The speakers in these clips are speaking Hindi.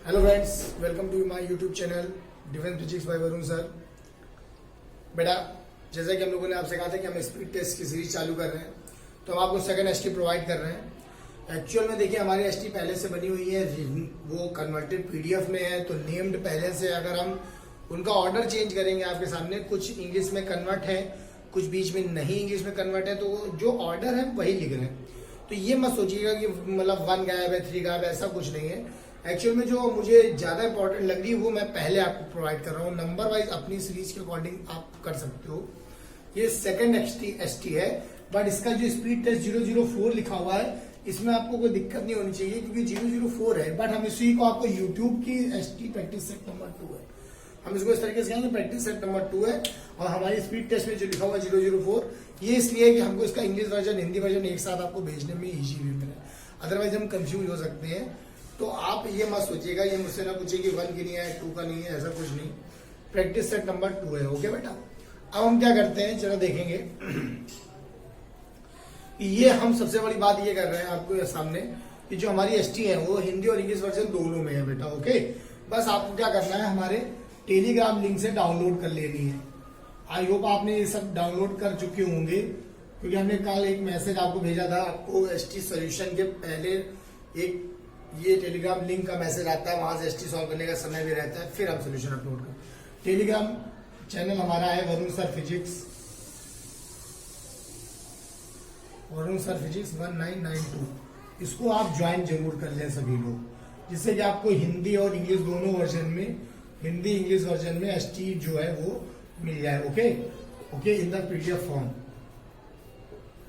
Hello friends, welcome to my YouTube channel defence physics by Varun sir. बेटा, जैसा कि हम लोगों ने आपसे कहा था कि हम स्पीड टेस्ट की सीरीज चालू कर रहे हैं, तो हम आपको सेकंड एसटी प्रोवाइड कर रहे हैं। एक्चुअल में देखिए, हमारी एसटी पहले से बनी हुई है, वो कन्वर्टेड पीडीएफ में है, तो नेम्ड पहले से। अगर हम उनका ऑर्डर चेंज करेंगे आपके सामने, कुछ इंग्लिश में कन्वर्ट है, कुछ बीच में नहीं इंग्लिश में कन्वर्ट है, तो जो ऑर्डर है वही लिख रहे हैं। तो ये मत सोचिएगा कि मतलब 1 गायब है 3 गायब है, ऐसा कुछ नहीं है। एक्चुअल में जो मुझे ज्यादा इंपॉर्टेंट लग रही है वो मैं पहले आपको प्रोवाइड कर रहा हूँ। नंबर वाइज अपनी सीरीज के अकॉर्डिंग आप कर सकते हो। ये सेकंड एसटी है, बट इसका जो स्पीड टेस्ट 004 लिखा हुआ है, इसमें आपको कोई दिक्कत नहीं होनी चाहिए क्योंकि 004 है, बट हम इसी को आपको यूट्यूब की एसटी प्रैक्टिस सेट नंबर 2 है, हम इसको इस तरीके से कहेंगे प्रैक्टिस सेट नंबर 2 है। और हमारी स्पीड टेस्ट में जो लिखा हुआ है 004, ये इसलिए कि हमको इसका इंग्लिश वर्जन हिंदी वर्जन एक साथ आपको भेजने में इजी वे में है, अदरवाइज हम कंफ्यूज हो सकते हैं। तो आप ये मत सोचिएगा, ये मुझसे ना पूछिए कि 1 की नहीं है 2 का नहीं है, ऐसा कुछ नहीं। प्रैक्टिस सेट नंबर 2 है। ओके बेटा, अब हम क्या करते हैं, चलो देखेंगे। ये हम सबसे बड़ी बात ये कर रहे हैं आपको सामने कि जो हमारी एसटी है वो हिंदी और इंग्लिश वर्जन दोनों में है बेटा। ओके, बस आपको क्या करना है, हमारे टेलीग्राम लिंक से डाउनलोड कर लेनी है। आई होप आपने ये सब डाउनलोड कर चुके होंगे, क्योंकि हमने कल एक मैसेज आपको भेजा था। आपको एसटी सोल्यूशन के पहले एक ये टेलीग्राम लिंक का मैसेज आता है, वहां से एसटी सॉल्व करने का समय भी रहता है, फिर हम सोल्यूशन अपलोड करते। टेलीग्राम चैनल हमारा है Varun sir physics, Varun sir physics 1992। इसको आप ज्वाइन जरूर कर लें सभी लोग, जिससे कि आपको हिंदी और इंग्लिश दोनों वर्जन में, हिंदी इंग्लिश वर्जन में एसटी जो है वो मिल जाए। Okay okay, in the PDF form.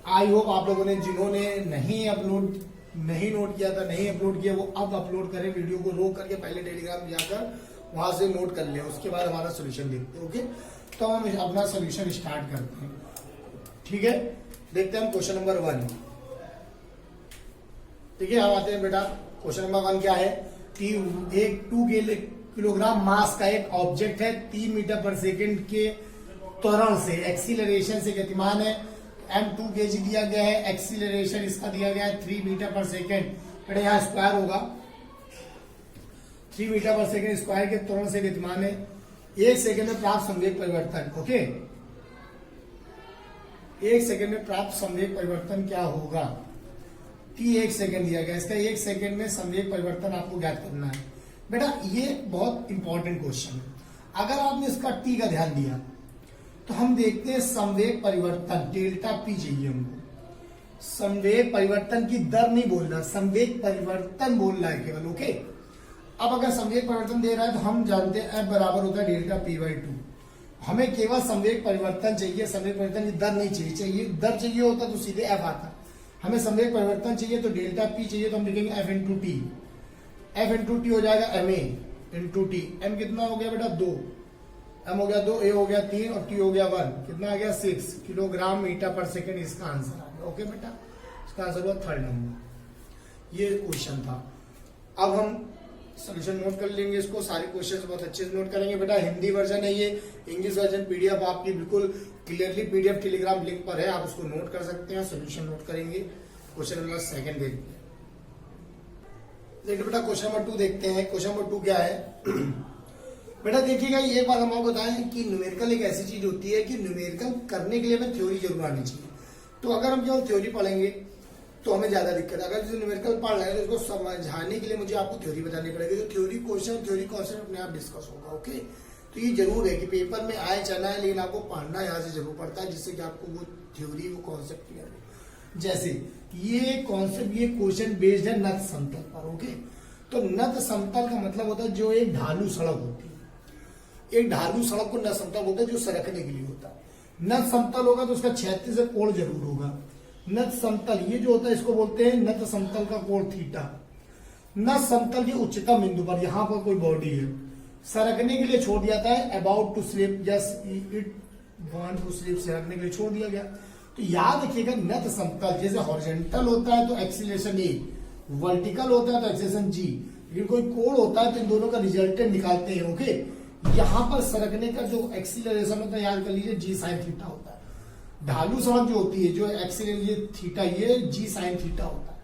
I hope आप लोगों ने, जिन्होंने नहीं नोट किया था, नहीं अपलोड किया, वो अब अपलोड करें। वीडियो को रोक करके पहले टेलीग्राम जाकर वहां से नोट कर ले, उसके बाद हमारा सोल्यूशन देखते हैं। ओके, तो हम अपना सोल्यूशन स्टार्ट करते हैं। ठीक है, देखते हैं हम क्वेश्चन नंबर 1। ठीक है, हम आते हैं बेटा। क्वेश्चन नंबर 1 क्या है कि एक 2 किलोग्राम मास का एक ऑब्जेक्ट है, 3 मीटर पर सेकेंड के त्वरण से, एक्सीलरेशन से गतिमान है। m2 kg दिया गया है, एक्सीलरेशन इसका दिया गया है 3 मीटर पर सेकेंड। बेटा यहाँ स्क्वायर होगा, 3 मीटर पर सेकेंड स्क्वायर के त्वरण से गतिमान है। 1 सेकेंड में प्राप्त संवेग परिवर्तन। ओके, 1 सेकेंड में प्राप्त संवेग परिवर्तन क्या होगा? t 1 सेकेंड दिया गया, इसका 1 सेकेंड में संवेग परिवर्तन आपको ज्ञात करना है। बेटा ये बहुत इंपॉर्टेंट क्वेश्चन है। अगर आपने इसका t का ध्यान दिया तो हम देखते हैं संवेग परिवर्तन, डेल्टा पी चाहिए हमको। संवेग परिवर्तन की दर नहीं बोलना, संवेग परिवर्तन बोलना है केवल। ओके, अब अगर संवेग परिवर्तन दे रहा है तो हम जानते हैं F बराबर होता है डेल्टा p/2। हमें केवल संवेग परिवर्तन चाहिए, संवेग परिवर्तन की दर नहीं चाहिए। दर चाहिए होता तो सीधे F आता। हमें संवेग परिवर्तन चाहिए तो डेल्टा पी चाहिए, तो हम लिखेंगे F × T। F × T हो जाएगा ma × T। m कितना हो गया बेटा? 2। m हो गया 2, a हो गया 3 और t हो गया 1। कितना आ गया? 6 किलोग्राम मीटर पर सेकेंड इसका आंसर आ गया। ओके बेटा, इसका आंसर हुआ 3rd नंबर। ये क्वेश्चन था। अब हम सोल्यूशन नोट कर लेंगे, इसको सारे क्वेश्चन बहुत अच्छे से नोट करेंगे। बेटा हिंदी वर्जन है ये, इंग्लिश वर्जन पीडीएफ आपकी बिल्कुल क्लियरली पीडीएफ टेलीग्राम लिंक पर है, आप उसको नोट कर सकते हैं। सोल्यूशन नोट करेंगे। क्वेश्चन नंबर 2 देखते हैं। बेटा क्वेश्चन नंबर 2 देखते हैं। क्वेश्चन नंबर 2 क्या है? बेटा देखिएगा, ये बात हम आपको बताएं कि न्यूमेरिकल एक ऐसी चीज होती है कि न्यूमेरिकल करने के लिए हमें थ्योरी जरूर आनी चाहिए। तो अगर हम केवल थ्योरी पढ़ेंगे तो हमें ज्यादा दिक्कत है। अगर जो न्यूमेरिकल पढ़ रहे हैं तो उसको समझाने के लिए मुझे आपको थ्योरी बतानी पड़ेगी, तो थ्योरी क्वेश्चन, थ्योरी कॉन्सेप्ट अपने आप डिस्कस होगा। ओके, तो ये जरूर है कि पेपर में आए चला है, लेकिन आपको पढ़ना यहाँ से जरूर पड़ता है, जिससे कि आपको वो थ्योरी, वो कॉन्सेप्ट क्लियर हो। जैसे ये कॉन्सेप्ट, ये क्वेश्चन बेस्ड है नत समतल पर। ओके, तो नत समतल का मतलब होता है जो एक ढालू सड़क होती है। एक ढालू सड़क को नत समतल बोलते हैं, जो सरकने के लिए होता है। नत समतल होगा तो उसका क्षैतिज से कोण जरूर होगा। नत समतल ये जो होता है इसको बोलते हैं नत समतल का कोण थीटा। नत समतल के उच्चतम बिंदु पर, यहां पर कोई बॉडी है, सरकने के लिए छोड़ दिया जाता है about to slip, yes it want to slip, सरकने के लिए छोड़ दिया गया। तो याद रखिएगा, नत समतल जैसे हॉरिजॉन्टल होता है तो एक्सीलरेशन ए, वर्टिकल होता है तो एक्सीलरेशन जी, लेकिन कोई कोण होता है तो इन दोनों का रिजल्टेंट निकालते हैं। ओके, यहां पर सरकने का जो एक्सीलरेशन होता है, याद कर लीजिए जी साइन थीटा होता है। ढालू सड़क जो होती है, जो एक्सीलरेशन थीटा, ये जी साइन थीटा होता है।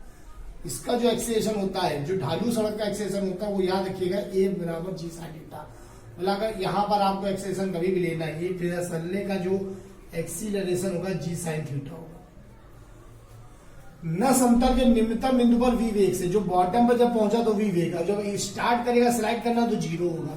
इसका जो एक्सेलेरेशन होता है, जो ढालू सड़क का एक्सेलेरेशन होता है, वो याद रखिएगा ए बराबर जी साइन थीटा। बोला अगर यहाँ पर आपको एक्सेलेरेशन कभी भी लेना है, ये फिसलने का जो एक्सीलरेशन होगा जी साइन थीटा होगा। न समतल के निम्नतम बिंदु पर वी वेग से, जो बॉटम पर जब पहुंचा तो वी वेग, और जब स्टार्ट करेगा स्लाइड करना तो जीरो होगा,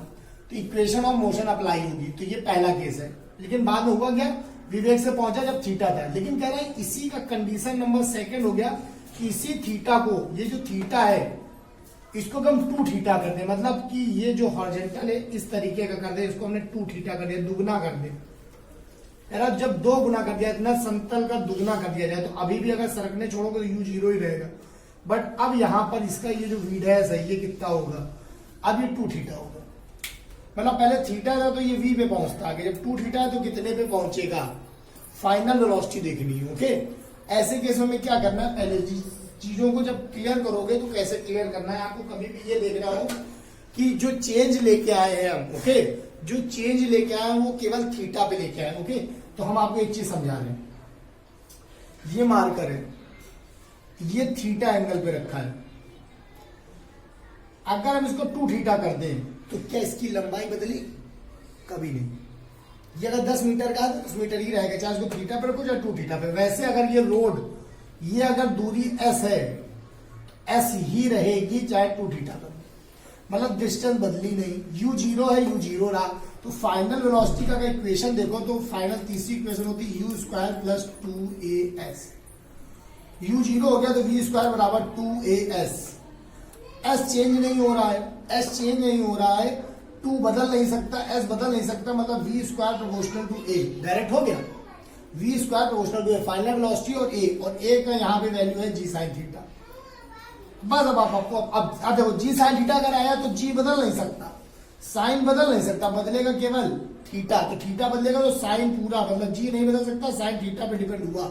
तो इक्वेशन ऑफ मोशन अप्लाई होगी। तो ये पहला केस है। लेकिन बाद में हुआ क्या, विवेक से पहुंचा जब थीटा था। लेकिन कह रहे हैं इसी का कंडीशन नंबर सेकंड हो गया कि इसी थीटा को, ये जो थीटा है इसको हम 2 थीटा कर दे, मतलब कि ये जो हॉरिजॉन्टल है इस तरीके का कर दे, इसको हमने 2 थीटा कर दिया, दुगना कर दे। यार जब 2 गुना कर दिया, इतना समतल का दुगना कर दिया जाए, तो अभी भी अगर सरकने छोड़ोगे तो यू 0 ही रहेगा। बट अब यहां पर इसका ये जो वी डैश है ये कितना होगा, अब ये 2 थीटा होगा। मतलब पहले थीटा था तो ये वी पे पहुंचता आगे, जब 2 थीटा है तो कितने पे पहुंचेगा, फाइनल वेलोसिटी देखनी है। ओके, ऐसे केसों में क्या करना है, पहले चीजों को जब क्लियर करोगे तो कैसे क्लियर करना है, आपको कभी भी ये देखना हो कि जो चेंज लेके आए हैं हम, ओके, जो चेंज लेके आए हैं वो केवल थीटा पे लेके आए। ओके, तो हम आपको एक चीज समझा रहे हैं, ये मार्कर है, ये थीटा एंगल पे रखा है। अगर हम इसको 2 थीटा कर दें तो क्या इसकी लंबाई बदली, कभी नहीं। ये अगर 10 मीटर का 10 मीटर ही रहेगा, चाहे उसको थीटा पर रखो चाहे 2 थीटा पे। वैसे अगर ये रोड, ये अगर दूरी s है, s ही रहेगी चाहे 2 थीटा पर, मतलब डिस्टेंस बदली नहीं। u 0 है, u 0 रहा, तो फाइनल वेलोसिटी का अगर इक्वेशन देखो तो फाइनल तीसरी इक्वेशन होती है u square plus 2as। u 0 हो गया तो v स्क्वायर बराबर 2as। s चेंज नहीं हो रहा है, s चेंज नहीं हो रहा है, 2 बदल नहीं सकता, s बदल नहीं सकता, मतलब v square proportional to a, direct हो गया। v square proportional to a, final velocity और a का यहाँ पे वैल्यू है g साइन थीटा। बस अब आपको अब देखो g साइन थीटा अगर आया तो g बदल नहीं सकता, साइन बदल नहीं सकता, बदलेगा केवल थीटा। तो थीटा बदलेगा तो साइन पूरा, मतलब g नहीं बदल सकता, साइन थीटा पे डिपेंड हुआ।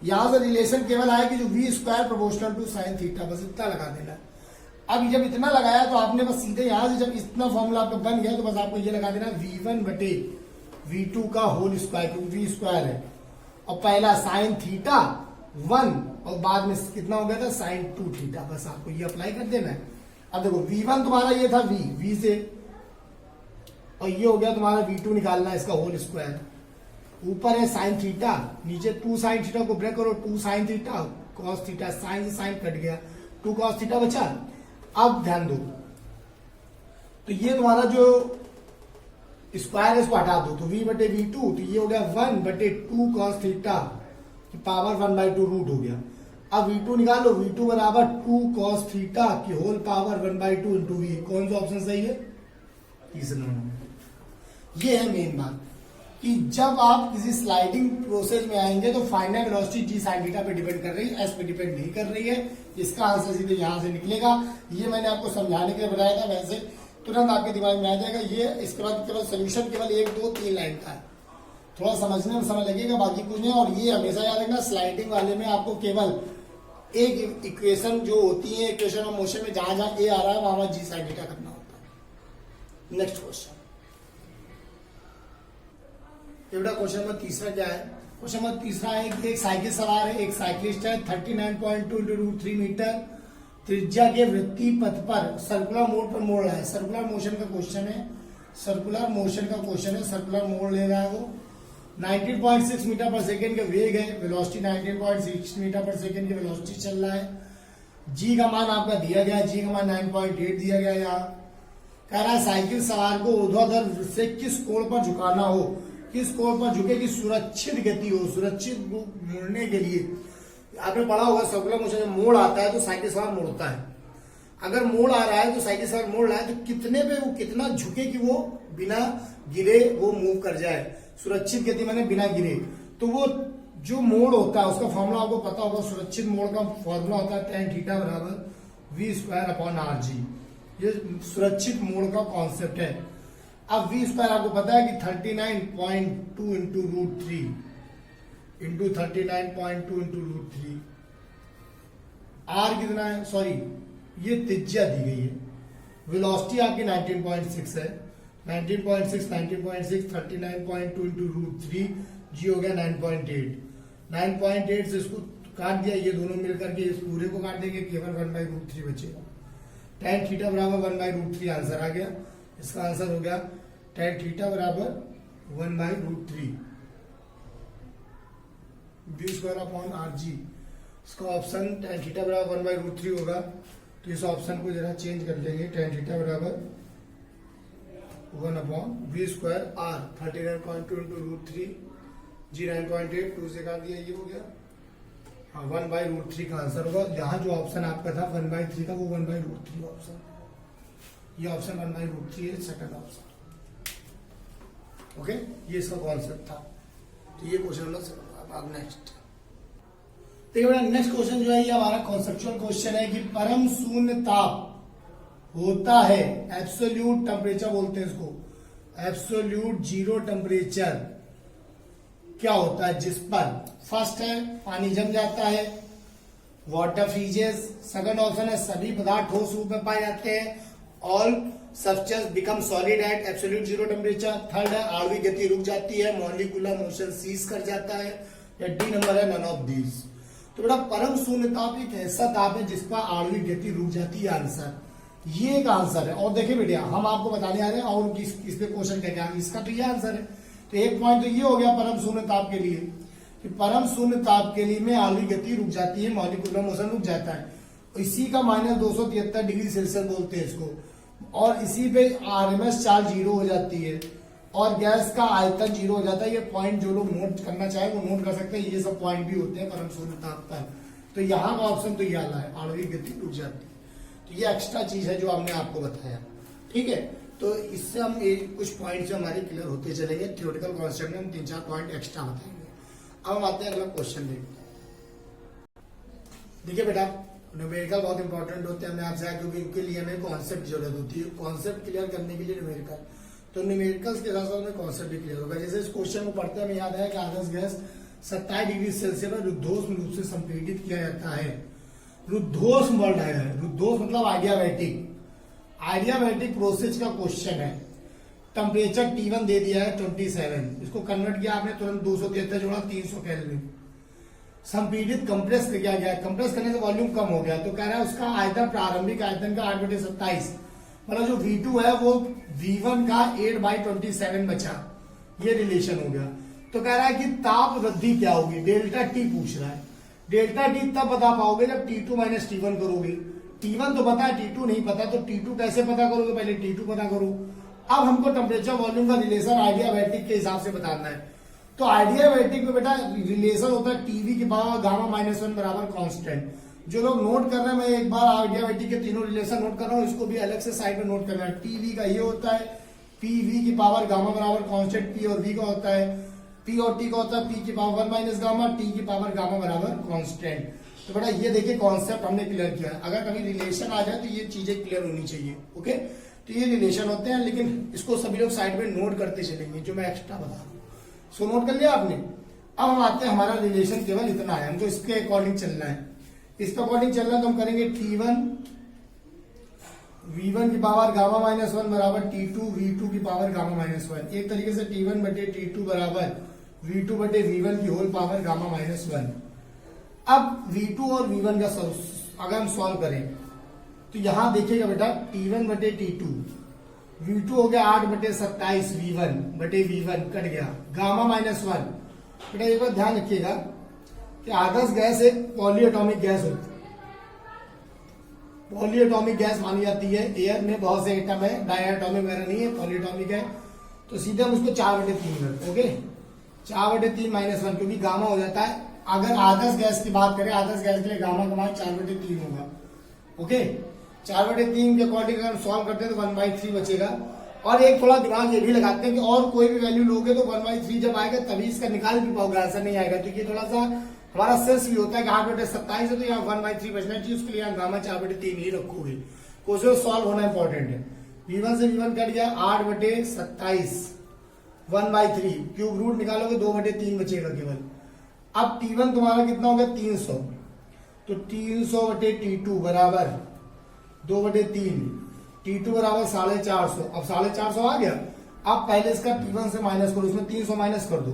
यहां से रिलेशन केवल आया कि जो v square proportional to sine theta, बस इतना लगा देना। अब जब इतना लगाया तो आपने बस सीधे यहां से, जब इतना फॉर्मूला आपका बन गया तो बस आपको ये लगा देना v1 बटे v2 का होल स्क्वायर, क्योंकि v स्क्वायर है, और पहला साइन थीटा 1 और बाद में कितना हो गया था साइन 2 थीटा, बस आपको ये अप्लाई कर देना है। अब देखो v1 तुम्हारा ये था v से, और ये हो गया तुम्हारा v2 निकालना है इसका होल स्क्वायर। ऊपर है साइन थीटा, नीचे 2 साइन थीटा को ब्रेक करो, 2 sine theta cos theta, sine से साइन कट गया, 2 कॉस थीटा बचा। अब ध्यान दो, तो ये तुम्हारा जो स्क्वायर है इसको हटा दो, तो v बटे v2, तो ये हो गया 1 बटे 2 कॉस थीटा की पावर 1/2 रूट हो गया। अब v2 निकालो, v2 बराबर 2 कॉस थीटा की होल पावर 1/2 इंटू v। कौन सा ऑप्शन सही है, तीसरा नंबर। ये है मेन बात कि जब आप किसी स्लाइडिंग प्रोसेस में आएंगे तो फाइनल वेलोसिटी जी साइन थीटा पे डिपेंड कर रही है, एस पे डिपेंड नहीं कर रही है। इसका आंसर सीधे यहां से निकलेगा। ये मैंने आपको समझाने के लिए बताया था, वैसे तुरंत आपके दिमाग में आ जाएगा ये। इसके बाद केवल सोल्यूशन केवल 1 2 3 लाइन का है, थोड़ा समझने में समय लगेगा, बाकी कुछ नहीं। और ये हमेशा याद रखना, स्लाइडिंग वाले में आपको केवल एक इक्वेशन जो होती है, इक्वेशन ऑफ मोशन में जहां जहां ए आ रहा है वहां जी साइन थीटा करना होता है। नेक्स्ट क्वेश्चन, क्वेश्चन नंबर तीसरा क्या है, क्वेश्चन नंबर तीसरा है कि एक साइकिल सवार है, एक साइकिलिस्ट है, 39.2 × √3 मीटर त्रिज्या के वृत्तीय पथ पर सर्कुलर मोड पर मोड़ रहा है। सर्कुलर मोशन का क्वेश्चन है, सर्कुलर मोशन का क्वेश्चन है, सर्कुलर मोड़ ले रहा है वो। 19.6 मीटर पर सेकेंड का वेग है, वेलोसिटी 19.6 मीटर पर सेकेंड की वेलोसिटी चल रहा है। जी का मान आपका दिया गया है, जी का मान 9.8 दिया गया। यहाँ कह रहा है साइकिल सवार को ऊर्ध्वाधर से किस कोण पर झुकाना हो, किस कोण पर झुके कि सुरक्षित गति हो, सुरक्षित मुड़ने के लिए। आपने पढ़ा होगा सर्कुलर मोशन में मोड़ आता है तो साइकिल सवार मुड़ता है। अगर मोड़ आ रहा है तो साइकिल सवार मोड़ रहा है तो कितने पे वो कितना झुके कि वो बिना गिरे वो मूव कर जाए, सुरक्षित गति माने बिना गिरे। तो वो जो मोड़ होता है उसका फॉर्मूला आपको पता होगा, सुरक्षित मोड़ का फॉर्मूला होता है tan थीटा बराबर v स्क्वायर अपॉन rg। ये सुरक्षित मोड़ का कॉन्सेप्ट है। अब v स्क्वायर आपको पता है कि 39.2 इंटू √3 इंटू 39.2 इंटू √3। r कितना है, सॉरी ये त्रिज्या दी गई है। वेलोसिटी आपकी 19.6 है, 19.6 39.2 इंटू √3, जी हो गया 9.8। 9.8 से इसको काट दिया, ये दोनों मिलकर के इस पूरे को काट देंगे, केवल 1/√3 बचेगा। tan थीटा बराबर 1/√3 आंसर आ गया। इसका आंसर हो गया tan थीटा बराबर 1/√3 v²/rg। इसका ऑप्शन tan थीटा बराबर 1/√3 होगा, तो इस ऑप्शन को जरा चेंज कर लेंगे। tan थीटा बराबर 1/v²r 39.2 × √3 g9.8 2 से काट दिया, ये हो गया। हाँ 1/√3 का आंसर होगा। यहाँ जो ऑप्शन आपका था 1/3 का, वो 1/√3 ऑप्शन, ये ऑप्शन 1/√3 है, सेकंड ऑप्शन। ओके, ये इसका कॉन्सेप्ट था। तो ये क्वेश्चन हम अब नेक्स्ट देखिए बेटा, नेक्स्ट क्वेश्चन जो है ये हमारा कॉन्सेप्चुअल क्वेश्चन है कि परम शून्य ताप होता है, एब्सोल्यूट टेम्परेचर बोलते हैं इसको, एब्सोल्यूट जीरो टेम्परेचर क्या होता है जिस पर फर्स्ट है पानी जम जाता है, वाटर फ्रीजेस। सेकंड ऑप्शन है सभी पदार्थ ठोस रूप में पाए जाते हैं, all substance become solid at absolute zero temperature. Third है आणविक गति रुक जाती है, मॉलिक्यूलर मोशन सीज कर जाता है, या डी नंबर है नन ऑफ दीज। तो बेटा परम शून्य ताप एक ऐसा ताप है जिस पर आणविक गति रुक जाती है, आंसर ये एक आंसर है। और देखिए बेटा हम आपको बताने आ रहे हैं और किस पे क्वेश्चन क्या क्या, इसका तो ये आंसर है। तो एक पॉइंट तो ये हो गया परम शून्य ताप के लिए कि परम शून्य ताप के लिए में आणविक गति रुक जाती है, मॉलिक्यूलर मोशन रुक जाता है। इसी का -273 डिग्री सेल्सियस बोलते हैं इसको, और इसी पे आरएमएस चार्ज 0 हो जाती है और गैस का आयतन 0 हो जाता है। ये पॉइंट जो लोग नोट करना चाहे वो नोट कर सकते हैं, ये सब पॉइंट भी होते हैं परम शून्य ताप पर। तो यहाँ का ऑप्शन तो ये आला है, आणविक गति रुक जाती है। तो ये एक्स्ट्रा चीज है जो हमने आपको बताया, ठीक है। तो इससे हम कुछ पॉइंट जो हमारे क्लियर होते चलेंगे। थ्योरेटिकल कॉन्सेप्ट में हम 3-4 पॉइंट एक्स्ट्रा बताएंगे। अब हम आते हैं अगला क्वेश्चन देखते हैं। देखिए बेटा न्यूमेरिकल बहुत इंपॉर्टेंट होते हैं, हमने आपसे कहा क्योंकि इनके लिए हमें कॉन्सेप्ट जरूरत होती है, कॉन्सेप्ट क्लियर करने के लिए न्यूमेरिकल। तो न्यूमेरिकल्स के साथ साथ में कॉन्सेप्ट भी क्लियर होगा। जैसे इस क्वेश्चन को पढ़ते हमें याद है कि आदर्श गैस 27 डिग्री सेल्सियस में रुद्धोष्म रूप से संपीड़ित किया जाता है। रुद्धोष्म वर्ड है, रुद्धोष्म मतलब आइडियाबैटिक, आइडियाबैटिक प्रोसेस का क्वेश्चन है। टेम्परेचर T1 दे दिया है 27, इसको कन्वर्ट किया आपने तुरंत 273 जोड़ा 300 केल्विन। संपीड़ित कंप्रेस किया गया, कंप्रेस करने से वॉल्यूम कम हो गया, तो कह रहा है उसका आयतन प्रारंभिक आयतन का 8/27, मतलब जो V2 है वो V1 का 8/27 बचा, ये रिलेशन हो गया। तो कह रहा है कि ताप वृद्धि क्या होगी, डेल्टा T पूछ रहा है। डेल्टा T तब बता पाओगे जब T2 - T1 करोगे। T1 तो पता है, T2 नहीं पता, तो T2 कैसे पता करोगे, पहले T2 पता करो। अब हमको टेम्परेचर वॉल्यूम का रिलेशन आइडियाबैटिक के हिसाब से बताना है। तो आइडियाबैटिक में बेटा रिलेशन होता है टीवी की पावर गामा-1 बराबर कांस्टेंट। जो लोग नोट कर रहे हैं, मैं एक बार आइडियाबैटिक के तीनों रिलेशन नोट कर रहा हूँ, इसको भी अलग से साइड में नोट करना है। टीवी का ये होता है पीवी की पावर गामा बराबर कांस्टेंट, पी और वी का होता है, पी और टी का होता है पी की पावर 1 - गामा, टी की पावर गामा बराबर कांस्टेंट। तो बेटा ये देखिए कॉन्सेप्ट हमने क्लियर किया। अगर कभी रिलेशन आ जाए तो ये चीजें क्लियर होनी चाहिए, ओके। तो ये रिलेशन होते हैं, लेकिन इसको सभी लोग साइड में नोट करते चलेंगे जो मैं एक्स्ट्रा बता रहा हूँ। सो नोट कर लिया आपने। अब हम आते हैं, हमारा रिलेशन केवल इतना है, हमको इसके अकॉर्डिंग चलना है। इसके अकॉर्डिंग चलना है तो हम करेंगे T1 V1 की पावर गामा-1 बराबर T2 V2 की पावर गामा-1। एक तरीके से T1/T2 बराबर V2/V1 की होल पावर गामा-1। अब V2 और V1 का अगर हम सॉल्व करें तो यहां देखिएगा बेटा T1/T2, V2 हो गया 8/27, V1/V1 कट गया, गामा-1। बेटा एक बार ध्यान रखिएगा कि आदर्श गैस एक पॉलीएटॉमिक गैस होती है। पॉलीएटॉमिक गैस मानी जाती है, एयर में बहुत से एटम है, डायएटॉमिक वगैरह नहीं है, पॉलीएटॉमिक है। तो सीधे हम उसको 4/3 करते हैं, ओके। 4/3 - 1 क्योंकि गामा हो जाता है। अगर आदर्श गैस की बात करें, आदर्श गैस के लिए गामा का मान 4/3 होगा, ओके। 4/3 के अकॉर्डिंग अगर हम सॉल्व करते हैं तो 1/3 बचेगा। और एक थोड़ा दिमाग ये भी लगाते हैं कि और कोई भी वैल्यू लोगे तो 1/3 जब आएगा तभी इसका निकाल भी पाओगे, आंसर नहीं आएगा। तो ये थोड़ा सा हमारा सेंस भी होता है कि 8/27 है तो यहाँ 1/3 बचना चाहिए, उसके लिए यहाँ गामा 4/3 ही रखोगे। क्वेश्चन सॉल्व होना इंपॉर्टेंट है। V1 से V1 कट गया, 8/27, 1/3 क्यूब रूट निकालोगे 2/3 बचेगा केवल। अब T1 तुम्हारा कितना हो गया 300, तो 300/T2 बराबर 2/3, T2 बराबर 450। अब 450 आ गया। अब पहले इसका T1 से माइनस करो, उसमें 300 माइनस कर दो,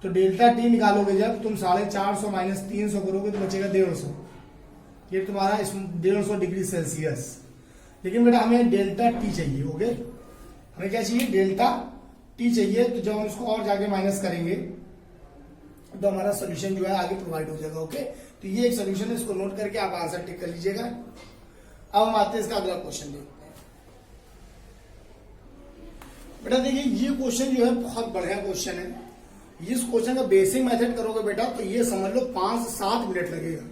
तो डेल्टा टी निकालोगे जब तुम 450 माइनस 300 करोगे तो बचेगा 150। ये तुम्हारा 150 डिग्री सेल्सियस। लेकिन बेटा हमें डेल्टा टी चाहिए। ओके, हमें क्या चाहिए? डेल्टा टी चाहिए। तो जब हम इसको और जाके माइनस करेंगे तो हमारा सोल्यूशन जो है आगे प्रोवाइड हो जाएगा। ओके, तो ये एक सोल्यूशन है, इसको नोट करके आप आंसर टिक कर लीजिएगा। अब हम आते हैं इसका अगला क्वेश्चन देखते हैं। बेटा देखिए ये क्वेश्चन जो है बहुत बढ़िया क्वेश्चन है। इस क्वेश्चन का बेसिक मेथड करोगे बेटा तो ये समझ लो 5 से 7 मिनट लगेगा,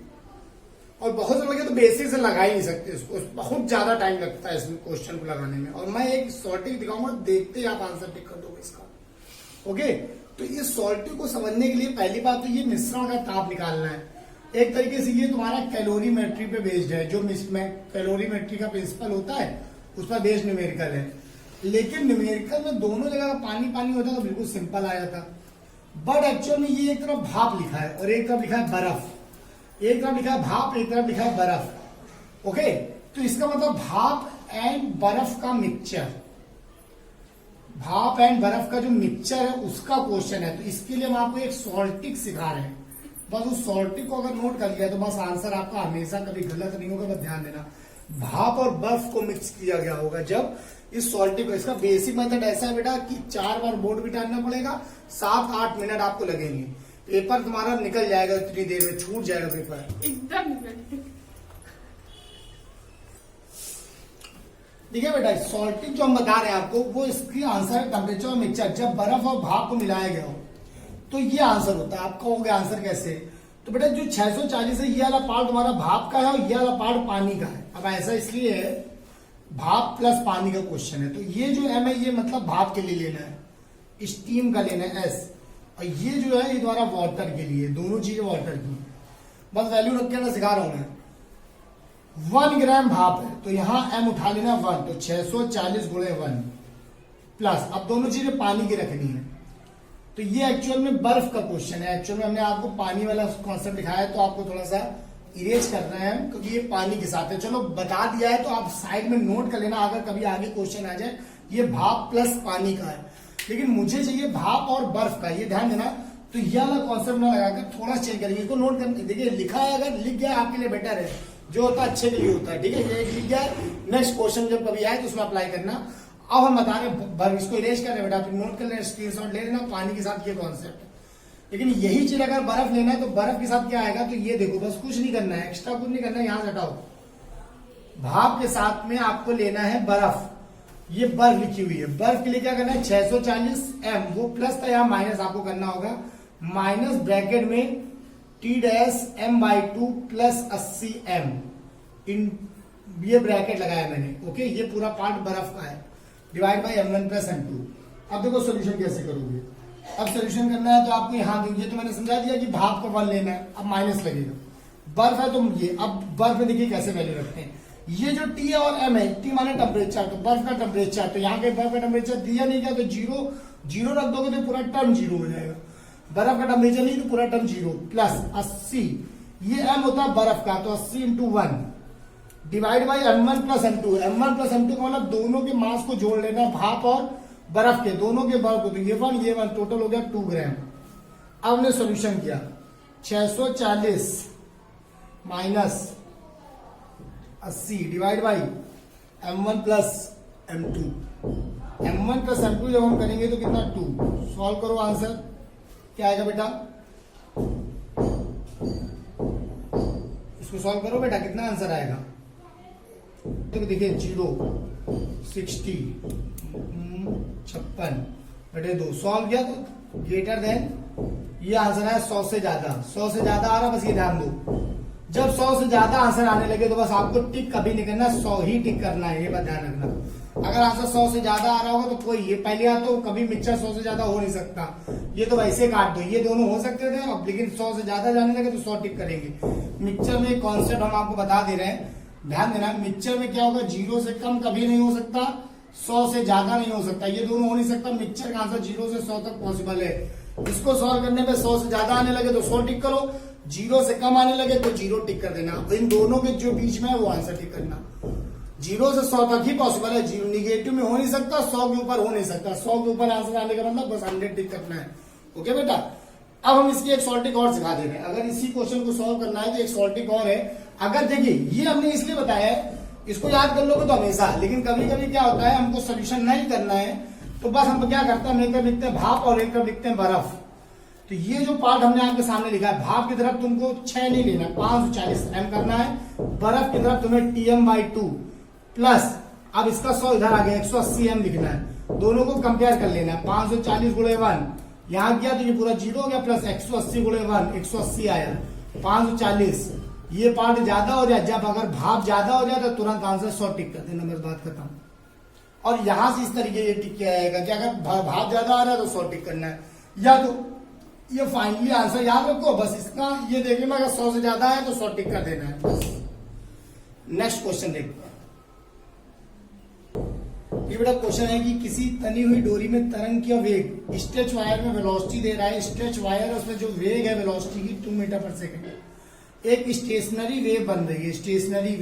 और बहुत समय लगे तो बेसिक से लगा ही नहीं सकते इसको, बहुत ज्यादा टाइम लगता है इस क्वेश्चन को लगाने में। और मैं एक सॉर्टिंग दिखाऊंगा, देखते ही आप आंसर टिक कर दोगे इसका। ओके, तो इस सॉल्टिंग को समझने के लिए पहली बात तो ये मिश्रण का ताप निकालना है। एक तरीके से ये तुम्हारा कैलोरीमेट्री पे बेस्ड है, जो कैलोरीमेट्री का प्रिंसिपल होता है उस पर बेस्ड न्यूमेरिकल है। लेकिन न्यूमेरिकल में दोनों जगह पानी पानी होता तो बिल्कुल सिंपल आ जाता, बट एक्चुअल में ये एक तरफ भाप लिखा है और एक तरफ लिखा है बर्फ। एक तरफ लिखा है भाप, एक तरफ लिखा है बर्फ। ओके, तो इसका मतलब भाप एंड बर्फ का मिक्सचर, भाप एंड बर्फ का जो मिक्सचर है उसका क्वेश्चन है। तो इसके लिए हम आपको एक सॉल्टिक सिखा रहे हैं। बस उस सॉल्टिक को अगर नोट कर लिया तो बस आंसर आपका हमेशा कभी गलत नहीं होगा। बस ध्यान देना, भाप और बर्फ को मिक्स किया गया होगा जब इस सॉल्टिक को। इसका बेसिक मेथड ऐसा है बेटा कि 4 बार बोर्ड भी टानना पड़ेगा, 7-8 मिनट आपको लगेंगे, पेपर तुम्हारा निकल जाएगा इतनी देर में, छूट जाएगा पेपर एकदम। देखिए बेटा सॉल्टिंग जो हम बता रहे हैं आपको वो इसकी आंसर है टेम्परेचर मिक्सचर। जब बर्फ और भाप को मिलाया गया हो तो ये आंसर होता है। आपका हो गया आंसर कैसे? तो बेटा जो 640 है ये वाला पार्ट तुम्हारा भाप का है और ये वाला पार्ट पानी का है। अब ऐसा इसलिए है, भाप प्लस पानी का क्वेश्चन है, तो ये जो एम है ये मतलब भाप के लिए लेना है, स्टीम का लेना है एस, और ये जो है ये द्वारा वाटर के लिए, दोनों चीजें वाटर की। बस वैल्यू रख के सिखा रहा हूं मैं। 1 ग्राम भाप है तो यहां एम उठा लेना 1, तो 640 गुणे 1 प्लस, अब दोनों चीजें पानी की रखनी है। तो ये एक्चुअल में बर्फ का क्वेश्चन है। एक्चुअल में हमने आपको पानी वाला कॉन्सेप्ट दिखाया है तो आपको थोड़ा सा इरेज करना है क्योंकि ये पानी के साथ है। चलो बता दिया है तो आप साइड में नोट कर लेना, अगर कभी आगे क्वेश्चन आ जाए। ये भाप प्लस पानी का है, लेकिन मुझे चाहिए भाप और बर्फ का, ये ध्यान देना। तो ये वाला कॉन्सेप्ट ना लगाकर थोड़ा चेंज करेंगे, इसको नोट कर। देखिए लिखा है, अगर लिख गया आपके लिए बेटर है, जो होता है अच्छे के लिए होता है। ठीक है, ये लिख गया, नेक्स्ट क्वेश्चन जब कभी आए तो उसमें अप्लाई करना। अब हम बता रहे इसको इरेज कर रहे बेटा, आप नोट कर लेना, स्क्रीनशॉट ले लेना, पानी के साथ ये कॉन्सेप्ट। लेकिन यही चीज अगर बर्फ लेना है तो बर्फ के साथ क्या आएगा? तो ये देखो, बस कुछ नहीं करना है, एक्स्ट्रा कुछ नहीं करना है, यहां से हटाओ। भाप के साथ में आपको लेना है बर्फ, ये बर्फ लिखी हुई है। बर्फ के लिए क्या करना है? 640 एम, वो प्लस था यहाँ माइनस आपको करना होगा, माइनस ब्रैकेट में T-m/2 प्लस 80 एम, इन ये ब्रैकेट लगाया मैंने। ओके, ये पूरा पार्ट बर्फ का है, divide by m1 plus m2। अब देखो सोल्यूशन कैसे करोगे। अब सोल्यूशन करना है तो आपको यहां दीजिए, तो मैंने समझा दिया कि भाप का 1 लेना है, अब माइनस लगेगा। बर्फ है तो ये, अब बर्फ में देखिए कैसे वैल्यू रखते हैं। ये जो T है और M है, T माने टेम्परेचर, तो बर्फ का टेम्परेचर, तो यहाँ के बर्फ का टेम्परेचर दिया नहीं गया तो 0 रख दोगे तो पूरा टर्म 0 हो जाएगा। बर्फ का टेम्परेचर नहीं तो पूरा टर्म 0 प्लस 80, ये M होता है बर्फ का, तो 80 × 1 divide by m1 plus m2। m1 plus m2 का मतलब दोनों के मास को जोड़ लेना, भाप और बर्फ के, दोनों के बर्फ को, तो ये 1 टोटल हो गया 2 ग्राम। अब हमने सोल्यूशन किया, 640 minus 80 divide by m1 plus m2। m1 plus m2 जब हम करेंगे तो कितना 2। सॉल्व करो, आंसर क्या आएगा बेटा? इसको सॉल्व करो बेटा, कितना आंसर आएगा? तो देखिए 0, 60, 56 बटे 2 सॉल्व किया तो ग्रेटर देन, ये आंसर है 100 से ज्यादा। 100 से ज्यादा आ रहा, बस ये ध्यान दो, जब 100 से ज्यादा आंसर आने लगे तो बस आपको टिक कभी नहीं करना, 100 ही टिक करना है, ये बात ध्यान रखना। अगर आंसर 100 से ज्यादा आ रहा होगा तो कोई, ये पहले आ तो कभी मिक्सचर 100 से ज्यादा हो नहीं सकता, ये तो वैसे काट दो, ये दोनों हो सकते थे अब, लेकिन 100 से ज्यादा जाने लगे तो 100 टिक करेंगे। मिक्सचर में कॉन्सेप्ट हम आपको बता दे रहे हैं, ध्यान देना। मिक्सचर में क्या होगा? 0 से कम कभी नहीं हो सकता, 100 से ज्यादा नहीं हो सकता, ये दोनों हो नहीं सकता। मिक्सचर का आंसर 0 से 100 तक पॉसिबल है। इसको सॉल्व करने पे 100 से ज्यादा आने लगे तो 100 टिक करो, 0 से कम आने लगे तो 0 टिक कर देना। इन दोनों के जो बीच में है वो आंसर टिक करना। 0 से 100 तक ही पॉसिबल है, निगेटिव में हो नहीं सकता, 100 के ऊपर हो नहीं सकता। 100 के ऊपर आंसर आने का मतलब बस 100 टिक करना है। ओके बेटा, अब हम इसकी एक सॉल्टिक और सिखा दे रहे हैं। अगर इसी क्वेश्चन को सॉल्व करना है तो एक सॉल्टिक और है। अगर देखिए ये हमने इसलिए बताया है, इसको याद कर लोगे तो हमेशा, लेकिन कभी कभी क्या होता है हमको सोल्यूशन नहीं करना है तो बस हम क्या करते हैं, हम एक तरफ लिखते हैं भाप और एक तरफ लिखते हैं बर्फ। तो ये जो पार्ट हमने आपके सामने लिखा है, भाप की तरफ तुमको 6 नहीं लेना, 540 m करना है, बर्फ की तरफ तुम्हें Tm/2 प्लस, अब इसका 100 इधर आ गया, 180 m लिखना है। दोनों को कंपेयर कर लेना है, 540 गुणे 1 यहां किया तो ये पूरा 0 हो गया, प्लस 180 गुणे 1 180 आया, 540। ये पार्ट ज्यादा हो जाए, जब अगर भाप ज्यादा हो जाए तो तुरंत आंसर 100 टिक कर देना, बस बात खत्म। और यहां से इस तरीके ये टिक किया जाएगा कि अगर भाप ज्यादा आ रहा है तो 100 टिक करना है, या तो ये फाइनली आंसर याद रखो, बस इसका ये देख लेना, अगर 100 से ज्यादा है तो 100 टिक कर देना है बस। नेक्स्ट क्वेश्चन देखते हैं। ये बड़ा क्वेश्चन है कि किसी तनी हुई डोरी में तरंग का वेग स्ट्रेच वायर में वेलोसिटी दे रहा है, स्ट्रेच वायर उसमें जो वेग है वेलोसिटी की 2 मीटर पर सेकेंड। एक स्टेशनरी वेव बन रही है, स्टेशनरी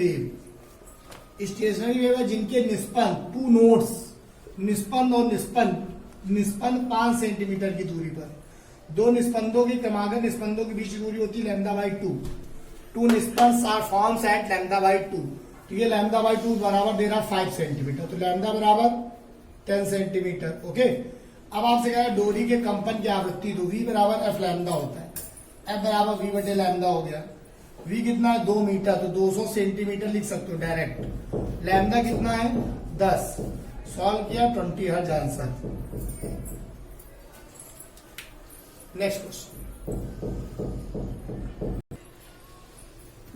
वेव है जिनके निस्पंद 2 नोड्स, निस्पंद और निस्पंद 5 सेंटीमीटर की दूरी पर, दो निस्पंदों की क्रमागत निस्पंदों के बीच की दूरी होती है λ/2। 2 निस्पंद आर फॉर्म्स एट λ/2, तो ये λ/2 बराबर दे रहा है 5 सेंटीमीटर, तो लैम्डा बराबर 10 सेंटीमीटर। ओके, अब आपसे कह रहा है डोरी के कंपन की आवृत्ति, तो v बराबर f लैम्डा होता है, f बराबर v बटे लैम्डा हो गया। v कितना है 2 मीटर, तो 200 सेंटीमीटर लिख सकते हो डायरेक्ट। लैम्डा कितना है 10, सॉल्व किया 20 हर्ट्ज आंसर। नेक्स्ट क्वेश्चन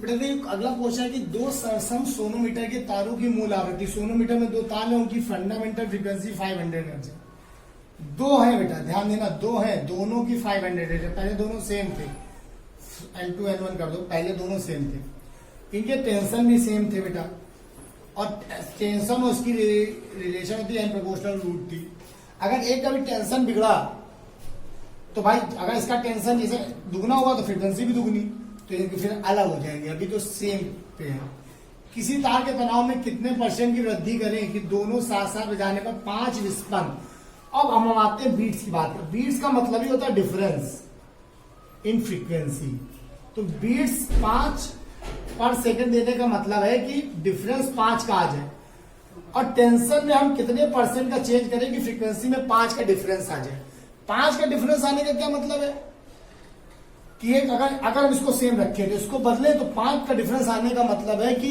बेटा, अगला क्वेश्चन है कि 2 सरसम सोनोमीटर के तारों की मूल आवृत्ति, सोनोमीटर में 2 तार है, उनकी फंडामेंटल फ्रीक्वेंसी 500 हर्ट्ज है। 2 है बेटा, ध्यान देना 2 है, दोनों की 500 हर्ट्ज है। पहले दोनों सेम थे, N2 N1 कर दो, पहले दोनों सेम थे, इनके टेंशन भी सेम थे बेटा, और टेंशन और उसकी रिलेशन होती है प्रोपोर्शनल रूट थी। अगर एक का भी टेंशन बिगड़ा तो भाई अगर इसका टेंशन जैसे दुगना होगा तो फ्रीक्वेंसी भी दुगनी, तो इनके फिर अलग हो जाएंगे। अभी तो सेम पे है। किसी तार के तनाव में कितने % की वृद्धि करें कि दोनों साथ साथ बजाने पर 5 विस्पंद। अब हम आते हैं बीट्स की बात करें। बीट्स का मतलब ही होता है डिफरेंस इन फ्रीक्वेंसी, तो बीट्स 5 पर सेकंड देने का मतलब है कि डिफरेंस 5 का आ जाए, और टेंशन में हम कितने % का चेंज करें कि फ्रीक्वेंसी में 5 का डिफरेंस आ जाए। 5 का डिफरेंस आने का क्या मतलब है कि एक अगर हम इसको सेम रखें तो इसको बदले, तो 5 का डिफरेंस आने का मतलब है कि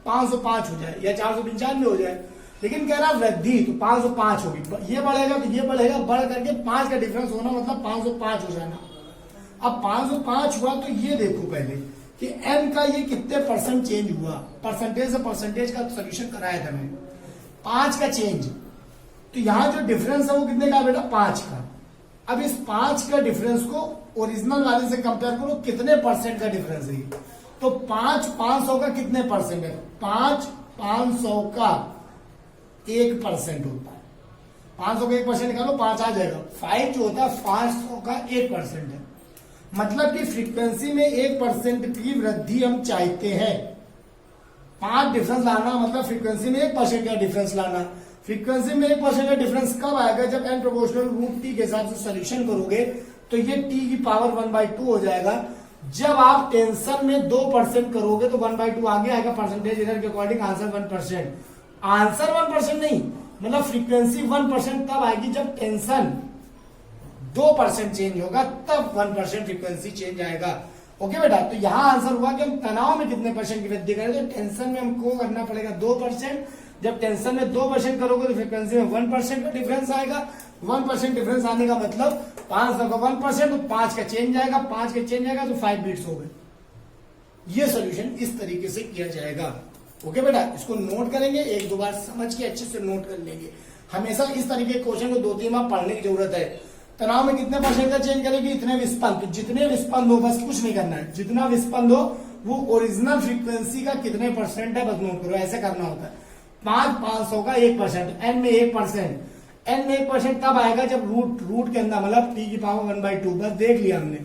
505 हो जाए या 495 हो जाए। लेकिन कह रहा वृद्धि, तो 505 होगी, ये बढ़ेगा तो ये बढ़ेगा, बढ़ करके 5 का डिफरेंस होना मतलब 505 हो जाना। अब 505 हुआ तो ये देखो पहले कि n का ये कितने % चेंज हुआ, परसेंटेज से परसेंटेज का सोल्यूशन कराया था मैंने, 5 का चेंज। तो यहां जो डिफरेंस है वो कितने का बेटा 5 का। अब इस 5 का डिफरेंस को ओरिजिनल वाले से कंपेयर करो, कितने % का डिफरेंस है, तो 5 500 का कितने % है, 5 500 का 1% होता है। 500 का 1% निकालो 5 आ जाएगा। 5 जो होता है 500 का 1% है, मतलब कि फ्रीक्वेंसी में 1% की वृद्धि हम चाहते हैं। 5 डिफरेंस लाना मतलब फ्रीक्वेंसी में 1% का डिफरेंस लाना। फ्रीक्वेंसी में 1% का डिफरेंस कब आएगा, जब n प्रोपोर्शनल रूट t के हिसाब से सोल्यूशन करोगे तो ये t की पावर 1/2 हो जाएगा। जब आप टेंशन में 2% करोगे तो 1/2 आगे आएगा, परसेंटेज इधर के अकॉर्डिंग आंसर 1%। आंसर 1% नहीं, मतलब फ्रीक्वेंसी 1% तब आएगी जब टेंशन 2% चेंज होगा, तब 1% फ्रीक्वेंसी चेंज आएगा। ओके बेटा, तो यहां आंसर हुआ कि हम तनाव में कितने % की वृद्धि करें, तो टेंशन में हमको करना पड़ेगा 2%। जब टेंशन में 2% करोगे तो फ्रीक्वेंसी में 1% का डिफरेंस आएगा। 1% डिफरेंस आने का मतलब 500 का 1%, तो 5 का चेंज आएगा, 5 का चेंज आएगा तो 5 बीट्स हो गए। ये सोल्यूशन इस तरीके से किया जाएगा। ओके बेटा, इसको नोट करेंगे, एक दो बार समझ के अच्छे से नोट कर लेंगे। हमेशा इस तरीके के क्वेश्चन को 2-3 बार पढ़ने की जरूरत है। तनाव में कितने % का चेंज करेगी, इतने विस्पंद, तो जितने विस्पंद हो बस कुछ नहीं करना है, जितना विस्पंद हो वो ओरिजिनल फ्रीक्वेंसी का कितने % है बस नोट करो, ऐसे करना होता है। 5 500 का 1%, n में 1%, n में 1% तब आएगा जब रूट के अंदर मतलब t की पावर 1/2, बस देख लिया हमने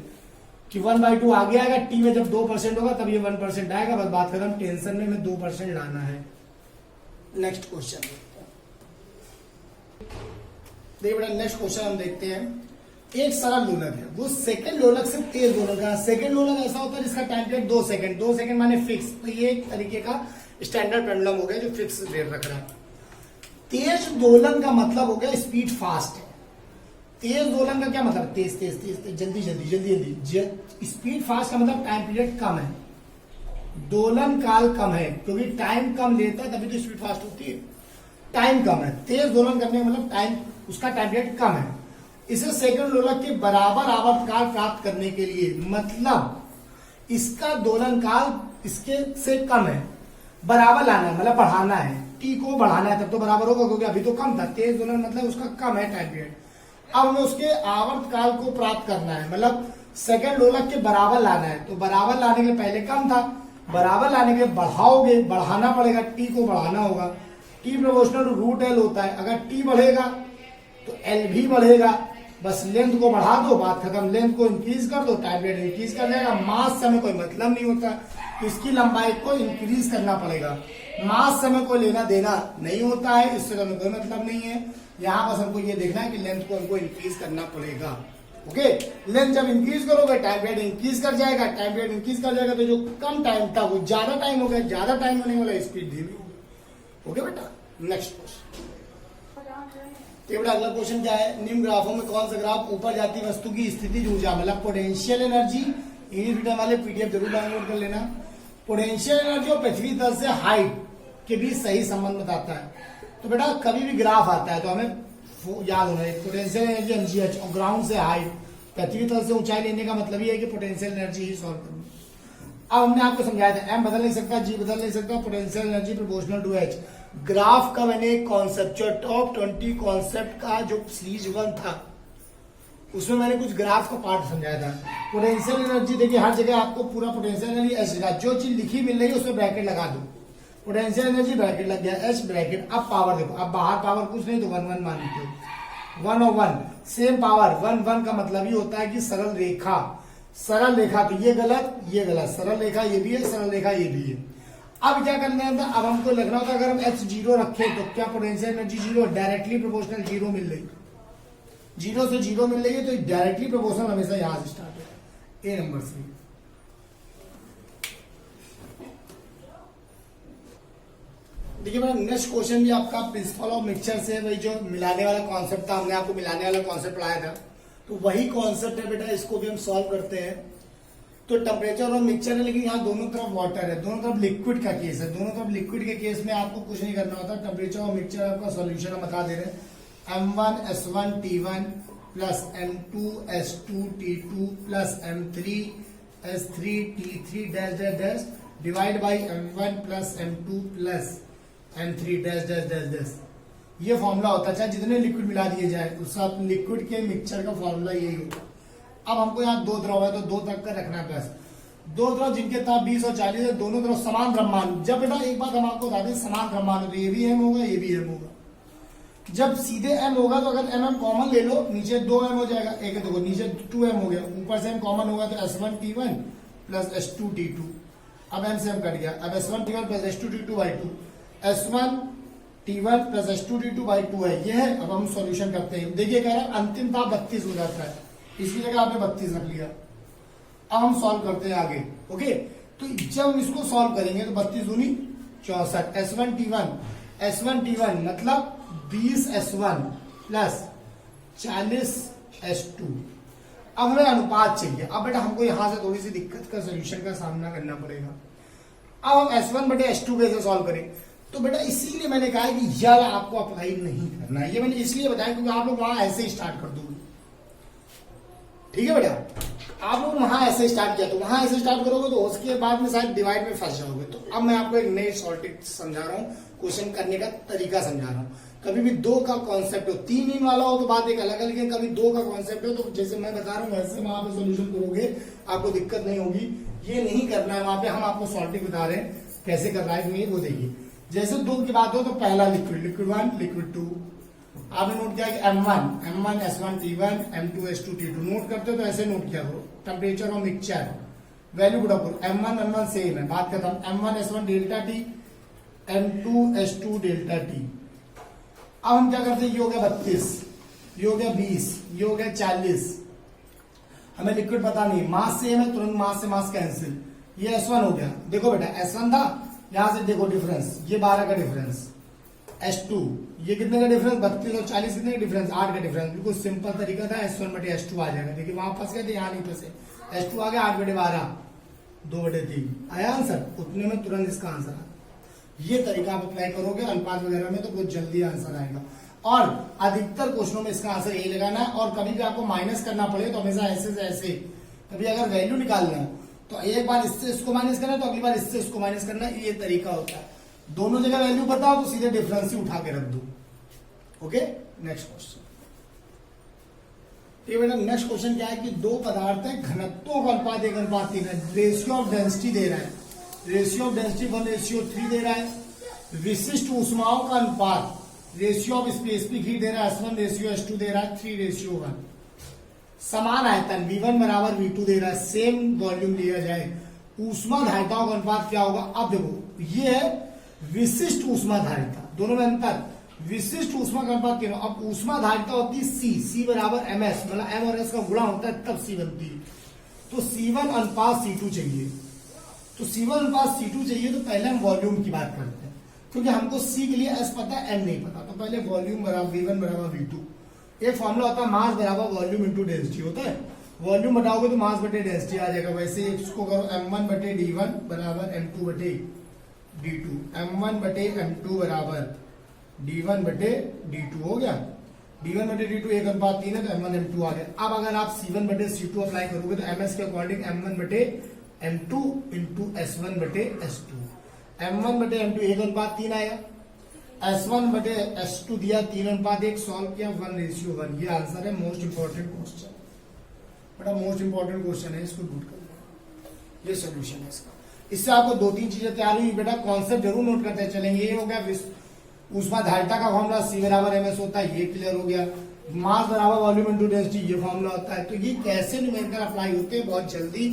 कि 1/2 आगे आएगा, t में जब 2% होगा तब ये 1% आएगा, बस बात खत्म। टेंशन में हमें 2% लाना है। नेक्स्ट क्वेश्चन देखिए बेटा, नेक्स्ट क्वेश्चन हम देखते हैं। एक सरल लोलक है, वो सेकंड लोलक से तेज दोलक है। सेकंड लोलक ऐसा होता है जिसका टाइम पीरियड 2 सेकंड, 2 सेकंड माने फिक्स, तो ये एक तरीके का स्टैंडर्ड पेंडुलम हो गया जो फिक्स रेट रख रहा है। तेज दोलन का मतलब हो गया स्पीड फास्ट है। तेज दोलन का क्या मतलब, तेज तेज तेज तेज, जल्दी जल्दी जल्दी जल्दी। स्पीड फास्ट का मतलब टाइम पीरियड कम है, दोलन काल कम है, क्योंकि टाइम कम लेता है तभी तो स्पीड फास्ट होती है। टाइम कम है, तेज दोलन करने का मतलब टाइम, उसका टाइम पीरियड कम है। इसे सेकंड लोलक के बराबर आवर्तकाल प्राप्त करने के लिए, मतलब इसका दोलन काल इसके से कम है, बराबर लाना है, मतलब बढ़ाना है, टी को बढ़ाना है, तब तो बराबर होगा, क्योंकि अभी तो कम था। तेज दोलन मतलब उसका कम है टाइम पीरियड। अब हमें उसके आवर्तकाल को प्राप्त करना है, मतलब सेकंड लोलक के बराबर लाना है। तो बराबर लाने के लिए पहले कम था, बराबर लाने के लिए बढ़ाओगे, बढ़ाना पड़ेगा, टी को बढ़ाना होगा। T proportional to root L होता है, अगर टी बढ़ेगा तो एल भी बढ़ेगा। बस लेंथ को बढ़ा दो, बात खत्म। लेंथ को इंक्रीज कर दो, टाइम पीरियड इंक्रीज कर जाएगा। मास से हमें कोई मतलब नहीं होता, तो इसकी लंबाई को इंक्रीज करना पड़ेगा। मास से हमें कोई लेना देना नहीं होता है, इससे हमें कोई मतलब नहीं है। यहाँ बस हमको ये देखना है कि लेंथ को हमको इंक्रीज करना पड़ेगा। ओके, लेंथ जब इंक्रीज करोगे टाइम पीरियड इंक्रीज कर जाएगा, टाइम पीरियड इंक्रीज कर जाएगा, तो जो कम टाइम था वो ज्यादा टाइम हो गया, ज्यादा टाइम होने वाला स्पीड धीमी होगी। ओके बेटा, नेक्स्ट क्वेश्चन। बेटा अगला क्वेश्चन क्या है, निम्न ग्राफों में कौन सा ग्राफ ऊपर जाती वस्तु की स्थिति ऊर्जा, मतलब पोटेंशियल एनर्जी, इंग्लिश मीडियम वाले पीडीएफ जरूर डाउनलोड कर लेना। पोटेंशियल एनर्जी और पृथ्वी तल से हाइट के बीच सही संबंध बताता है। तो बेटा कभी भी ग्राफ आता है तो हमें याद होना है, पोटेंशियल एनर्जी एमजीएच और ग्राउंड से हाइट, पृथ्वी तल से ऊंचाई लेने का मतलब ये है कि पोटेंशियल एनर्जी ही सॉल्व करनी। अब हमने आपको समझाया था, एम बदल नहीं सकता, जी बदल नहीं सकता, potential energy proportional to H. Graph का मैंने एक कॉन्सेप्ट, जो टॉप 20 कॉन्सेप्ट का जो सीरीज 1 था उसमें मैंने कुछ ग्राफ का पार्ट समझाया था। पोटेंशियल एनर्जी देखिए, हर जगह आपको पूरा पोटेंशियल एनर्जी एच का जो चीज लिखी मिल रही है उसमें ब्रैकेट लगा दो। पोटेंशियल एनर्जी ब्रैकेट लग गया, एच ब्रैकेट। अब पावर देखो, अब बाहर पावर कुछ नहीं तो 1 1 मान लीजिए, 1 और 1 सेम पावर। 1 1 का मतलब ही होता है कि सरल रेखा, सरल रेखा। तो ये गलत, ये गलत, सरल रेखा ये भी है, सरल रेखा ये भी है। अब क्या करना है, अब हमको लिखना होता है, अगर हम एच 0 रखें तो क्या पोटेंशियल एनर्जी 0, डायरेक्टली प्रोपोर्शनल 0 मिल रही, 0 से 0 मिल रही है, तो डायरेक्टली प्रोपोर्शनल हमेशा यहां से स्टार्ट होगा, ए नंबर से। देखिए मैडम नेक्स्ट क्वेश्चन भी आपका प्रिंसिपल ऑफ मिक्सचर से, वही जो मिलाने वाला कॉन्सेप्ट था, हमने आपको मिलाने वाला कॉन्सेप्ट पढ़ाया था, तो वही कॉन्सेप्ट है बेटा, इसको भी हम सॉल्व करते हैं। तो टेम्परेचर और मिक्सचर है, लेकिन यहाँ दोनों तरफ वाटर है, दोनों तरफ लिक्विड का केस है। दोनों तरफ लिक्विड के केस में आपको कुछ नहीं करना होता, टेम्परेचर और मिक्सचर आपका सॉल्यूशन हम बता दे रहे हैं। M1S1T1 plus M2S2T2 plus M3S3T3 dash dash dash divide by M1 plus M2 plus M3 dash dash dash dash. ये फॉर्मूला होता है, चाहे जितने लिक्विड मिला दिए जाए उस लिक्विड के मिक्सचर का फॉर्मूला यही होता है। अब हमको यहाँ 2 द्रव है तो 2 तक का रखना है, बस 2 द्रव जिनके ताप 20 और 40 है, दोनों तरफ समान द्रव्यमान। जब बेटा एक बात हम आपको बता दें, समान द्रव्यमान हो तो ये भी m होगा, ये भी m होगा। जब सीधे m होगा तो अगर m कॉमन ले लो, नीचे 2m हो जाएगा, एक देखो नीचे 2m हो गया, ऊपर से m कॉमन होगा तो S1T1 प्लस S2T2। अब m से m कट गया, अब S1T1 plus S2T2 by 2, S1T1 plus S2T2 by 2 है, ये है। अब हम सॉल्यूशन करते हैं, देखिए कह रहा है अंतिम ताप 32 हो जाता है, इसकी जगह आपने 32 रख लिया। अब हम सॉल्व करते हैं आगे। ओके, तो जब हम इसको सॉल्व करेंगे तो 32 दूनी 64, S1T1 मतलब 20S1 प्लस 40S2। अब हमें अनुपात चाहिए। अब बेटा हमको यहां से थोड़ी सी दिक्कत का सोल्यूशन का सामना करना पड़ेगा। अब हम S1 बटे S2 कैसे सॉल्व करें, तो बेटा इसीलिए मैंने कहा कि यार आपको अप्लाई नहीं करना है, ये मैंने इसलिए बताया क्योंकि आप लोग वहां ऐसे ही स्टार्ट कर दोगे। ठीक है बेटा, आप लोग वहां ऐसे स्टार्ट किया तो वहां ऐसे स्टार्ट करोगे तो उसके बाद में शायद डिवाइड में फंस जाओगे। तो अब मैं आपको एक नई सॉल्टिक समझा रहा हूँ, क्वेश्चन करने का तरीका समझा रहा हूँ। कभी भी 2 का कॉन्सेप्ट हो, 3 इन वाला हो तो बात एक अलग है, लेकिन कभी 2 का कॉन्सेप्ट हो तो जैसे मैं बता रहा हूँ वैसे वहां पे सोल्यूशन करोगे, आपको दिक्कत नहीं होगी। ये नहीं करना है, वहां पे हम आपको सॉल्टिक बता रहे हैं कैसे करना है, वो देखिए। जैसे 2 की बात हो तो पहला लिक्विड, लिक्विड 1, लिक्विड 2। आपने नोट किया कि M1 S1T1 M2 S2T2 note करते हो तो ऐसे नोट किया करो। टेम्परेचर और मिक्सचर वैल्यू पुट करो, M1 सेम है, बात खत्म। M1 S1 delta T, M2 S2 delta T। अब हम क्या करते हैं, ये हो गया 32, ये हो गया 20, ये हो गया 40। हमें लिक्विड पता नहीं, मास सेम है, तुरंत मास से मास कैंसिल। ये S1 हो गया, देखो बेटा S1 था, यहां से देखो डिफरेंस, ये 12 का डिफरेंस। S2 ये कितने का डिफरेंस, 32 और 40 कितने का डिफरेंस, 8 का डिफरेंस। बिल्कुल सिंपल तरीका था, S1 बटे S2 आ जाएगा। देखिए वहां फंस गए थे, यहाँ नहीं फंसे। S2 आ गया 8 बटे 12, 2 बटे 3 आया आंसर। उतने में तुरंत इसका आंसर आया। ये तरीका आप अप्लाई करोगे अनुपात वगैरह में तो बहुत जल्दी आंसर आएगा। और अधिकतर क्वेश्चनों में इसका आंसर यही लगाना है। और कभी भी आपको माइनस करना पड़े तो हमेशा ऐसे से ऐसे, कभी अगर वैल्यू निकालना हो तो एक बार इससे इसको माइनस करना, तो अगली बार इससे इसको माइनस करना, ये तरीका होता है। दोनों जगह वैल्यू पता हो तो सीधे डिफरेंस ही उठा के रख दो। Okay, next question. ये बेटा नेक्स्ट क्वेश्चन क्या है कि दो पदार्थ है, घनत्वों का अनुपात 1:3 है, रेशियो ऑफ डेंसिटी दे रहा है, रेशियो ऑफ डेंसिटी 1:3 दे रहा है, विशिष्ट ऊष्माओं का अनुपात, रेशियो ऑफ स्पेसिफिक हीट दे रहा है S1:S2 दे रहा है 3:1। समान आयतन V1 बराबर V2 दे रहा है, सेम वॉल्यूम लिया जाए, ऊष्मा धारिताओं का अनुपात क्या होगा। अब देखो ये है विशिष्ट ऊष्मा धारिता, दोनों में अंतर, विशिष्ट ऊष्मा का अनुपात क्या। अब ऊष्मा धारिता होती है C बराबर MS, मतलब M और S का गुणा होता है तब C बनती है। तो C1 अनुपात C2 चाहिए, तो C1 अनुपात C2 चाहिए, तो पहले हम वॉल्यूम की बात करते हैं, क्योंकि हमको C के लिए S पता है, M नहीं पता। तो पहले वॉल्यूम बराबर V1 बराबर V2, एक फॉर्मूला होता है मास बराबर वॉल्यूम इंटू डेंसिटी होता है। वॉल्यूम बताओगे तो मास बटे डेंसिटी आ जाएगा। वैसे इसको करो M1 बटे D1 बराबर M2 बटे D2, M1 बटे M2 बराबर D1 बटे D2 हो गया। D1 बटे D2 1:3 है, तो M1 M2 आ गया। अब अगर आप C1 बटे C2 अप्लाई करोगे तो MS के अकॉर्डिंग M1 बटे M2 इंटू S1 बटे S2, M1 बटे M2 1:3 आया, S1 बटे S2 दिया 3:1, सॉल्व किया 1:1। ये आंसर है। मोस्ट इंपॉर्टेंट क्वेश्चन, बड़ा मोस्ट इंपॉर्टेंट क्वेश्चन है, इसको नोट कर लो, ये सोल्यूशन है इसका। इससे आपको 2-3 चीजें तैयार हुई बेटा, कॉन्सेप्ट जरूर नोट करते चलेंगे। ये हो गया ऊष्मा धारिता का फॉर्मूला C बराबर MS होता है, ये क्लियर हो गया। मास बराबर वॉल्यूम इंटू डेंसिटी, ये फॉर्मूला होता है। तो ये कैसे न्यूमेरिकल अप्लाई होते हैं, बहुत जल्दी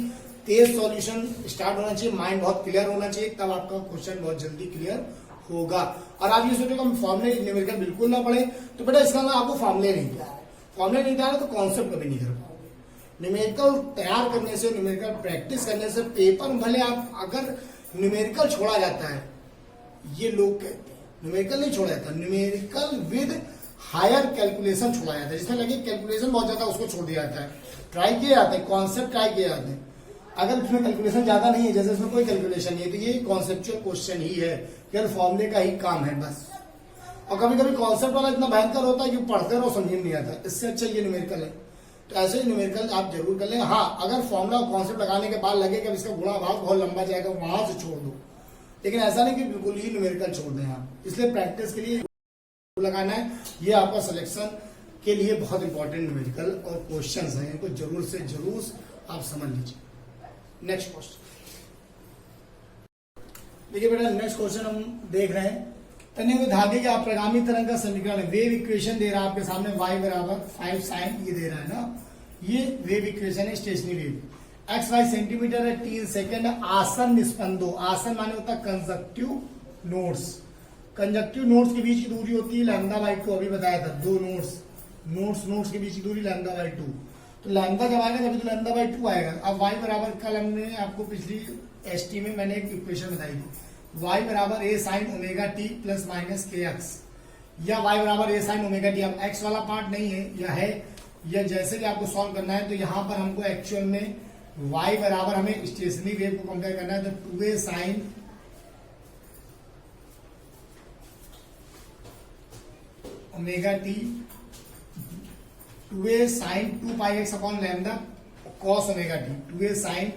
तेज सॉल्यूशन स्टार्ट होना चाहिए, माइंड बहुत क्लियर होना चाहिए, तब आपका क्वेश्चन बहुत जल्दी क्लियर होगा। और आप ये सोचो हम फॉर्मुले न्यूमेरिकल बिल्कुल ना पढ़े, तो बेटा इसका ना आपको फॉर्मुले नहीं तैयार है, फॉर्मुले नहीं तैयार है तो कॉन्सेप्ट कभी नहीं कर पाओगे। न्यूमेरिकल तैयार करने से, न्यूमेरिकल प्रैक्टिस करने से पेपर भले आप अगर न्यूमेरिकल छोड़ा जाता है, ये लोग कहते हैं न्यूमेरिकल नहीं छोड़ा जाता, न्यूमेरिकल विद हायर कैलकुलेशन छोड़ा जाता है। जिसमें लगे कैलकुलेशन बहुत ज्यादा उसको छोड़ दिया जाता है, ट्राई किए जाते हैं, कॉन्सेप्ट ट्राई किए जाते हैं। अगर उसमें कैलकुलेशन ज्यादा नहीं है, जैसे इसमें कोई कैलकुलेशन नहीं है, तो ये कॉन्सेप्चुअल क्वेश्चन ही है, केवल फॉर्मुले का ही काम है बस। और कभी कभी कॉन्सेप्ट वाला इतना भयंकर होता है कि पढ़ते रहो समझ में नहीं आता, इससे अच्छा ये न्यूमेरिकल है। तो ऐसे ही न्यूमेरिकल आप जरूर कर लें। हाँ, अगर फॉर्मुला कॉन्सेप्ट लगाने के बाद लगे कि इसका गुणा भाग बहुत लंबा जाएगा, वहां से छोड़ दो, लेकिन ऐसा नहीं कि बिल्कुल ही न्यूमेरिकल छोड़ दें आप। इसलिए प्रैक्टिस के लिए लगाना है, ये आपका सिलेक्शन के लिए बहुत इंपॉर्टेंट न्यूमेरिकल और क्वेश्चन है, इनको जरूर से जरूर आप समझ लीजिए। नेक्स्ट क्वेश्चन देखिए बेटा, नेक्स्ट क्वेश्चन हम देख रहे हैं, तने हुए धागे के अप्रगामी तरंग का समीकरण है। वेव इक्वेशन दे रहा है आपके सामने, y बराबर 5 sin, ये दे रहा है ना, ये वेव इक्वेशन है, stationary wave. X y centimetre है, 3 सेकंड है। आसन निस्पंदो, आसन माने होता है कंजक्टिव नोड्स, कंजक्टिव नोड्स के बीच की दूरी होती है λ/2, अभी बताया था। दो नोड्स के बीच की दूरी λ/2, तो लैम्डा जब आएगा तभी तो λ/2 आएगा। अब y बराबर, कल हमने आपको पिछली ST में मैंने एक इक्वेशन बताई थी, y बराबर a sin omega t plus minus kx, या y बराबर a sin ओमेगा t। अब x वाला पार्ट नहीं है, या है, या जैसे भी आपको सॉल्व करना है, तो यहां पर हमको एक्चुअल में y बराबर हमें स्टेशनरी वेव को कंपेयर करना है, तो 2a sin omega t, 2a sin 2πx upon lambda cos omega t, 2a sin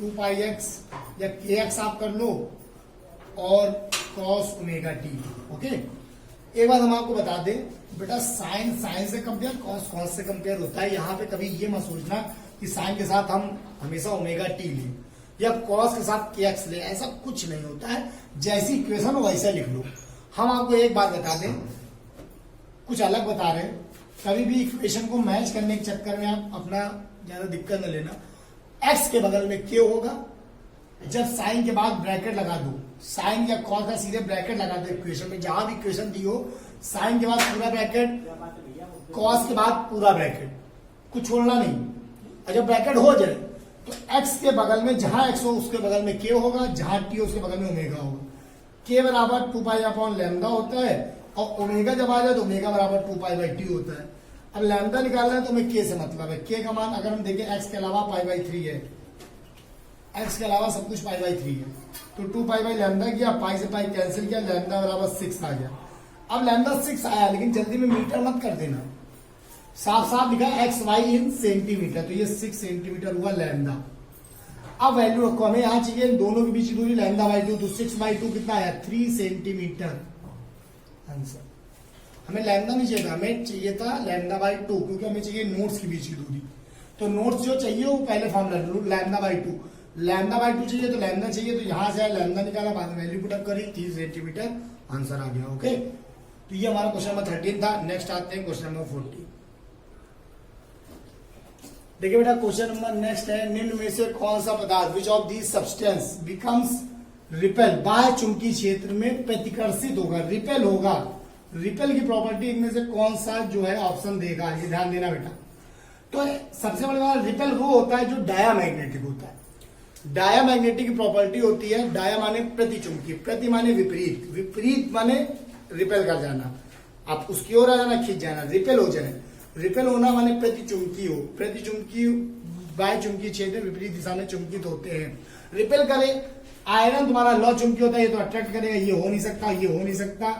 2πx या kx आप कर लो और cos ओमेगा t। ओके, एक बात हम आपको बता दें बेटा, साइन से कंपेयर, कॉस से कंपेयर होता है। यहाँ पे कभी ये मत सोचना कि साइन के साथ हम हमेशा ओमेगा टी लें या कॉस के साथ kx ले, ऐसा कुछ नहीं होता है। जैसी इक्वेशन हो वैसा लिख लो। हम आपको एक बात बता दें, कुछ अलग बता रहे हैं, कभी भी इक्वेशन को मैच करने के चक्कर में आप अपना ज्यादा दिक्कत न लेना। x के बगल में k होगा, जब साइन के बाद ब्रैकेट लगा दो, साइन या कॉस का सीधे ब्रैकेट लगा दो इक्वेशन में, जहां भी इक्वेशन दी हो साइन के बाद पूरा ब्रैकेट, कॉस के बाद पूरा ब्रैकेट, कुछ छोड़ना नहीं। और जब ब्रैकेट हो जाए तो x के बगल में जहां x हो उसके बगल में k होगा, जहां t हो उसके बगल में ओमेगा होगा। k बराबर 2 पाई अपॉन लैम्डा होता है और ओमेगा जब आ जाए तो ओमेगा बराबर 2 पाई बाई टी होता है। अब लैम्डा निकालना है तो हमें k से मतलब है। k का मान अगर हम देखें x के अलावा पाई बाई 3 है, x के अलावा सब कुछ पाई बाई 3 है, तो 2 पाई बाई लैम्डा किया, पाई से पाई कैंसिल किया, लैम्डा बराबर 6 आ गया। अब लैम्डा 6 आया, लेकिन जल्दी में मीटर मत कर देना, साफ साफ लिखा एक्स वाई इन सेंटीमीटर, तो ये 6 सेंटीमीटर हुआ लैम्डा। अब वैल्यू रखो, हमें यहां चाहिए दोनों के बीच की दूरी लैम्डा बाई 2, तो 6 बाई 2 कितना आया 3 सेंटीमीटर आंसर। हमें लैम्डा नहीं चाहिए था, हमें चाहिए था लैम्डा बाई 2, क्योंकि हमें चाहिए नोट्स के बीच की दूरी। तो नोट्स जो चाहिए वो पहले formula lambda by 2, lambda by 2 चाहिए तो लैम्डा चाहिए, तो यहां से लैम्डा निकाला, बाद में वैल्यू पुट अप करी, 3 सेंटीमीटर आंसर आ गया। ओके, तो ये हमारा क्वेश्चन नंबर 13 था। नेक्स्ट आते हैं क्वेश्चन नंबर 14। देखिए बेटा क्वेश्चन नंबर नेक्स्ट है, निम्न में से कौन सा पदार्थ विच of these substance becomes repel बाह्य चुंबकीय क्षेत्र में प्रतिकर्षित होगा, रिपेल होगा। रिपेल की प्रॉपर्टी इनमें से कौन सा जो है ऑप्शन देगा, ये ध्यान देना बेटा। तो सबसे बड़ी बात, रिपेल वो होता है जो डायामैग्नेटिक होता है। डायामैग्नेटिक की प्रॉपर्टी होती है, डाया माने प्रतिचुंबकीय, प्रति माने विपरीत, विपरीत माने रिपेल कर जाना, आप उसकी ओर आ जाना, खींच जाना, रिपेल हो जाए। रिपेल होना माने प्रतिचुंबकीय हो, प्रतिचुंबकीय बाह्य चुंबकीय क्षेत्र विपरीत दिशा में चुंबकित होते हैं। रिपेल करे, आयरन तुम्हारा लौ चुंबकीय होता है, ये तो अट्रैक्ट करेगा, ये हो नहीं सकता, ये हो नहीं सकता।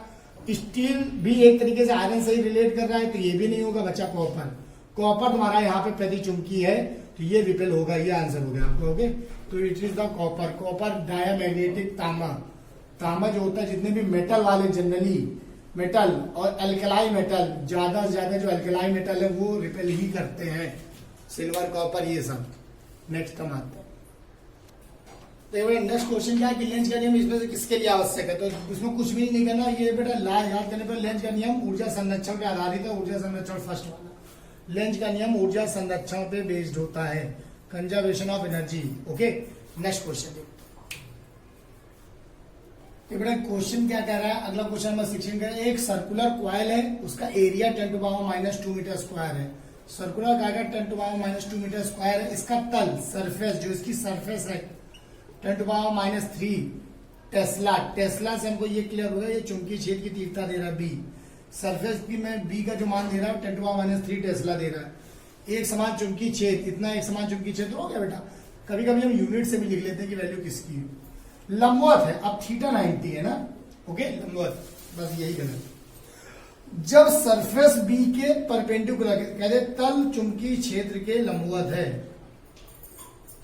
स्टील भी एक तरीके से आयरन से ही रिलेट कर रहा है, तो ये भी नहीं होगा। बच्चा कॉपर, कॉपर तुम्हारा यहाँ पे प्रतिचुंबकीय है, तो ये रिपेल होगा, ये आंसर हो गया आपको। ओके, तो it is the copper. Copper diamagnetic, तांबा, तांबा जो होता है जितने भी मेटल वाले जनरली मेटल और एल्कलाई मेटल, ज्यादा से ज्यादा जो एल्कलाई मेटल है वो रिपेल ही करते हैं, सिल्वर कॉपर ये सब। नेक्स्ट हम आते हैं, तो नेक्स्ट क्वेश्चन क्या है कि लेंज का नियम इसमें से किसके लिए आवश्यक है। तो इसमें कुछ भी नहीं करना, ये बेटा ला याद करने पर लेंज का नियम ऊर्जा संरक्षण पे आधारित है। ऊर्जा संरक्षण फर्स्ट वाला, लेंज का नियम ऊर्जा संरक्षण पे बेस्ड होता है, conservation of energy. Okay, next question देखो। बेटा क्वेश्चन क्या कह रहा है, अगला क्वेश्चन नंबर 16 का, एक सर्कुलर कॉइल है, उसका एरिया 10⁻² मीटर स्क्वायर है। सर्कुलर का 10⁻² मीटर स्क्वायर है। इसका तल सरफेस, जो इसकी सरफेस है 10⁻³ टेस्ला। टेस्ला से हमको ये क्लियर होगा, ये चुंबकीय क्षेत्र की तीव्रता दे रहा है बी। सरफेस की मैं बी का जो मान दे रहा है 10⁻³ टेस्ला दे रहा है। एक समान चुंबकीय क्षेत्र, इतना एक समान चुंबकीय क्षेत्र हो गया बेटा। कभी कभी हम यूनिट से भी लिख लेते हैं कि वैल्यू किसकी है। लंबवत है, अब थीटा 90 है ना। ओके, लंबवत, बस यही गलत। जब सरफेस बी के परपेंडिकुलर, कहते तल चुंबकीय क्षेत्र के लंबवत है,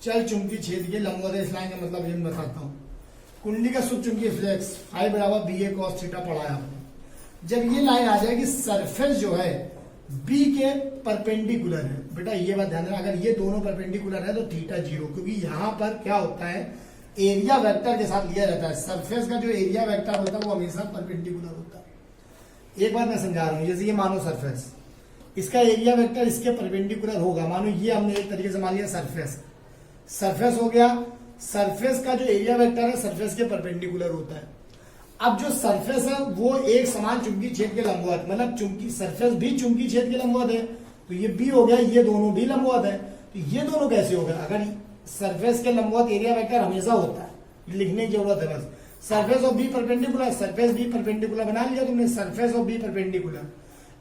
चल चुंबकीय क्षेत्र के लंबवत है। इस लाइन का मतलब ये मैं बताता हूं। कुंडली का शुद्ध चुंबकीय फ्लक्स फाई बराबर बी ए कॉस थीटा पढ़ाया आपने। जब ये लाइन आ जाएगी सरफेस जो है बी के परपेंडिकुलर है, बेटा ये बात ध्यान देना, अगर ये दोनों परपेंडिकुलर है तो थीटा 0, क्योंकि यहां पर क्या होता है, एरिया वेक्टर के साथ लिया जाता है। सरफेस का जो एरिया वेक्टर होता है वो हमेशा परपेंडिकुलर होता है। एक बात मैं समझा रहा हूं, जैसे ये मानो सरफेस, इसका एरिया वेक्टर इसके परपेंडिकुलर होगा। मानो ये हमने एक तरीके से मान लिया सरफेस, सरफेस हो गया, सरफेस का जो एरिया वेक्टर है सरफेस के परपेंडिकुलर होता है। अब जो सरफेस है वो एक समान चुंबकीय क्षेत्र के लंबवत, मतलब चुंबकीय सरफेस भी चुंबकीय क्षेत्र के लंबवत है, तो ये बी हो गया, ये दोनों भी लंबवत है। तो ये दोनों कैसे हो गए, अगर सरफेस के लंबवत एरिया वेक्टर हमेशा होता है, लिखने की जरूरत है बस। Surface of B perpendicular, surface B perpendicular बना लिया तुमने, surface of B perpendicular,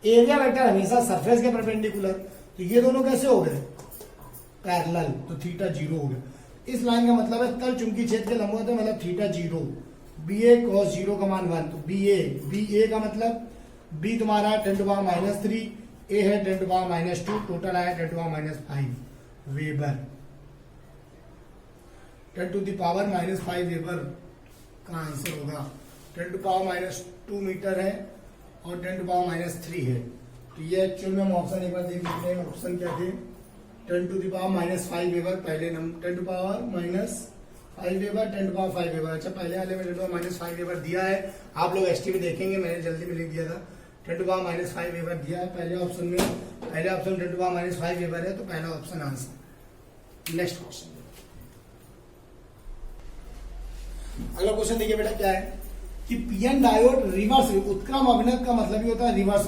area vector हमेशा सरफेस के परपेंडिकुलर, तो ये दोनों कैसे हो गए पैरेलल, तो थीटा 0 हो गया। इस लाइन का मतलब है तल चुंबकीय क्षेत्र के लंबवत है, मतलब थीटा 0, बी ए कॉस 0 का मान 1, तो बी ए का मतलब बी तुम्हारा 10⁻³ ए है 10⁻², टोटल आया 10⁻5 वेबर, 10⁻⁻5 वेबर का आंसर होगा। 10⁻² मीटर है और 10⁻³ है, तो ये एक्चुअल में हम ऑप्शन एक बार देख लेते हैं। ऑप्शन क्या थे, 10⁻5 वेबर पहले नंबर, 10⁻5 वेबर, 10⁻5 वेबर। अच्छा पहले वाले में 10⁻5 वेबर दिया है, आप लोग एसटी में देखेंगे, मैंने जल्दी में लिख दिया था। 10⁻5 वेबर दिया है पहले ऑप्शन में, पहले ऑप्शन 10⁻5 वेबर है, तो पहला ऑप्शन आंसर। नेक्स्ट क्वेश्चन, अगला क्वेश्चन देखिए बेटा क्या है, कि पीएन डायोड रिवर्स उत्क्रम अभिनत का मतलब ही होता है रिवर्स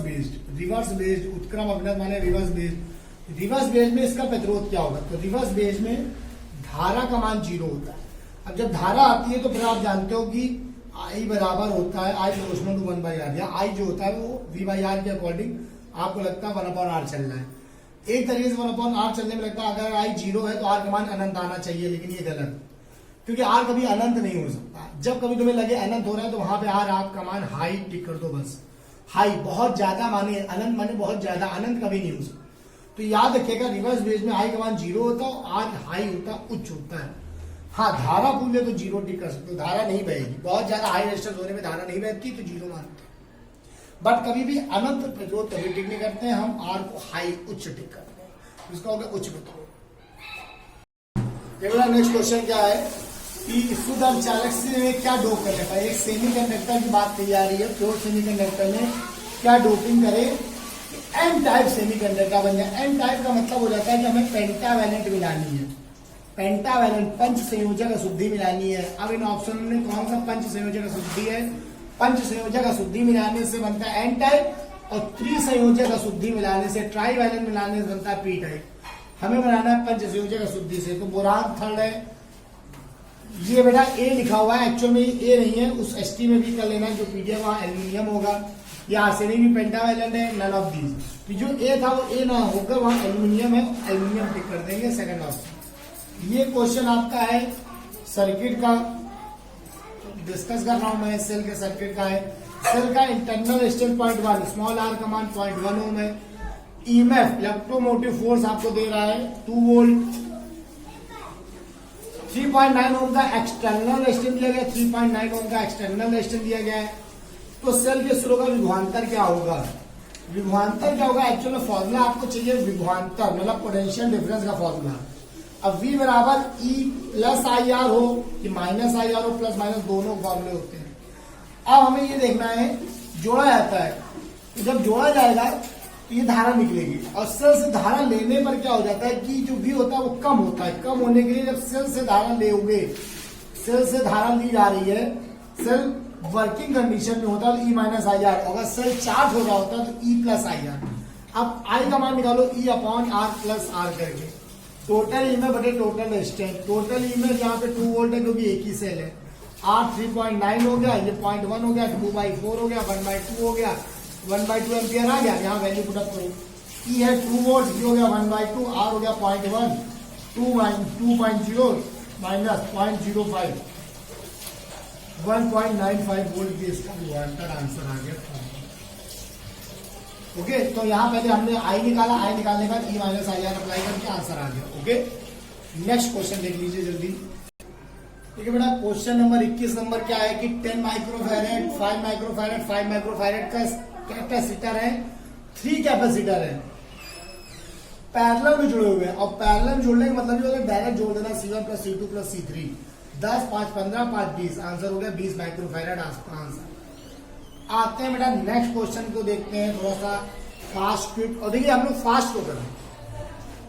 बेस्ड उत्क्रम अभिनत माने रिवर्स बेस्ड में इसका प्रतिरोध क्या होगा? तो रिवर्स बेस्ड में धारा का मान 0 होता है। अब जब धारा आती है तो फिर आप जानते हो कि आई बराबर होता है आई प्रोपोर्शनल टू 1/r, या आई जो होता है वो v/r के अकॉर्डिंग आपको लगता है 1/r चल रहा है। एक तरीके से 1/r चलने में लगता है अगर आई 0 है तो r का मान अनंत आना चाहिए, लेकिन ये गलत, क्योंकि r कभी अनंत नहीं हो सकता। जब कभी तुम्हें लगे अनंत हो रहा है तो वहां पे r आपका मान हाई टिक कर दो, बस हाई, बहुत ज्यादा माने अनंत माने बहुत ज्यादा, अनंत कभी नहीं हो सकता। तो याद रखिएगा रिवर्स बेस में आई का मान 0 होता है, r हाई होता है, उच्च होता है। हाँ, धारा पूछ ले तो 0 टिक कर सकते हो, धारा नहीं बहेगी, बहुत ज्यादा हाई रेजिस्टेंस होने में धारा नहीं बहती तो 0 मानते हैं। बट कभी भी अनंत प्रतिरोध कभी टिक नहीं करते हैं, हम r को हाई उच्च टिक करते हैं, इसका होगा उच्च प्रतिरोध। नेक्स्ट क्वेश्चन क्या है कि शुद्ध अर्धचालक से क्या डोप कर सकता है? एक सेमीकंडक्टर की बात कही जा रही है, प्योर सेमीकंडक्टर में क्या डोपिंग करे? एन टाइप सेमीकंडक्टर बन जाए। एन टाइप का मतलब हो जाता है कि हमें पेंटावैलेंट मिलानी है, पेंटावैलेंट पंच संयोजक अशुद्धि मिलानी है। अब इन ऑप्शन में कौन सा पंच संयोजक अशुद्धि है? पंच संयोजक अशुद्धि मिलाने से बनता है एन टाइप, और त्रिसंयोजक अशुद्धि मिलाने से, ट्राईवैलेंट मिलाने से बनता है पी टाइप। हमें बनाना है पंच संयोजक अशुद्धि से, तो बोरान थर्ड है, ये बेटा ए लिखा हुआ है, एक्चुअल में ए नहीं है, उस एसटी में भी कर लेना जो पीडीएफ वहां एल्यूमिनियम होगा, या आर्सेनिक भी पेंटावैलेंट है, नन ऑफ दीज। तो जो ए था वो ए ना होकर वहां एल्यूमिनियम है, एल्यूमिनियम टिक कर देंगे सेकंड ऑप्शन। ये क्वेश्चन आपका है सर्किट का, डिस्कस कर रहा हूं मैं, सेल के सर्किट का है। सेल का इंटरनल रेजिस्टेंस 0.1, स्मॉल आर का मान 0.1 ओम है। ईएमएफ इलेक्ट्रोमोटिव फोर्स आपको दे रहा है 2 वोल्ट। 3.9 ओम का एक्सटर्नल रेजिस्टेंस दिया गया, 3.9 ओम का एक्सटर्नल रेजिस्टेंस दिया गया है। तो सेल के स्रोत का विभवांतर क्या होगा? विभवांतर क्या होगा? एक्चुअल में फॉर्मूला आपको चाहिए विभवांतर, मतलब पोटेंशियल डिफरेंस का फॉर्मूला। अब V बराबर E प्लस आई आर हो कि माइनस आई आर हो, प्लस माइनस दोनों फॉर्मूले होते हैं। अब हमें ये देखना है, जोड़ा जाता है, तो जब जोड़ा जाएगा तो ये धारा निकलेगी, और सेल से धारा लेने पर क्या हो जाता है कि जो V होता है वो कम होता है। कम होने के लिए जब सेल से धारा लेओगे, सेल से धारा ली जा रही है, सेल वर्किंग कंडीशन में होता है E माइनस आई आर, अगर सेल चार्ज हो रहा होता है तो E प्लस आई आर। अब I का मान निकालो E upon R plus R करके, टोटल ई में बटे टोटल रेजिस्टेंस। टोटल ई में यहाँ पे 2 वोल्ट है क्योंकि एक ही सेल है। R 3.9 हो गया, ये 0.1 हो गया, 2/4 हो गया, 1/2 हो गया, 1/2 एम्पियर आ गया। यहाँ वैल्यू पुट अप करो, ई है 2 वोल्ट, ये हो गया 1/2, R हो गया 0.1, 2.0 माइनस 0.05, 1.95 वोल्ट की इसका विभवांतर आंसर आ गया। ओके, तो यहाँ पहले हमने आई निकाला, आई निकालने के बाद E minus I R apply करके आंसर आ गया। ओके, नेक्स्ट क्वेश्चन देख लीजिए जल्दी। ठीक है बेटा, क्वेश्चन नंबर 21 नंबर क्या है कि 10 माइक्रोफैरेड, 5 माइक्रोफैरेड, 5 माइक्रोफैरेड का कैपेसिटर है, 3 कैपेसिटर है, पैरेलल में जुड़े हुए हैं। और पैरेलल में जुड़ने का मतलब ये होगा डायरेक्ट जोड़ देना C1 plus C2 plus C3, 10, 5, 15, 5, 20, answer हो गया 20 माइक्रोफैरेड आंसर। आते हैं बेटा नेक्स्ट क्वेश्चन को देखते हैं, थोड़ा सा फास्ट क्विक। और देखिए हम लोग फास्ट को करें,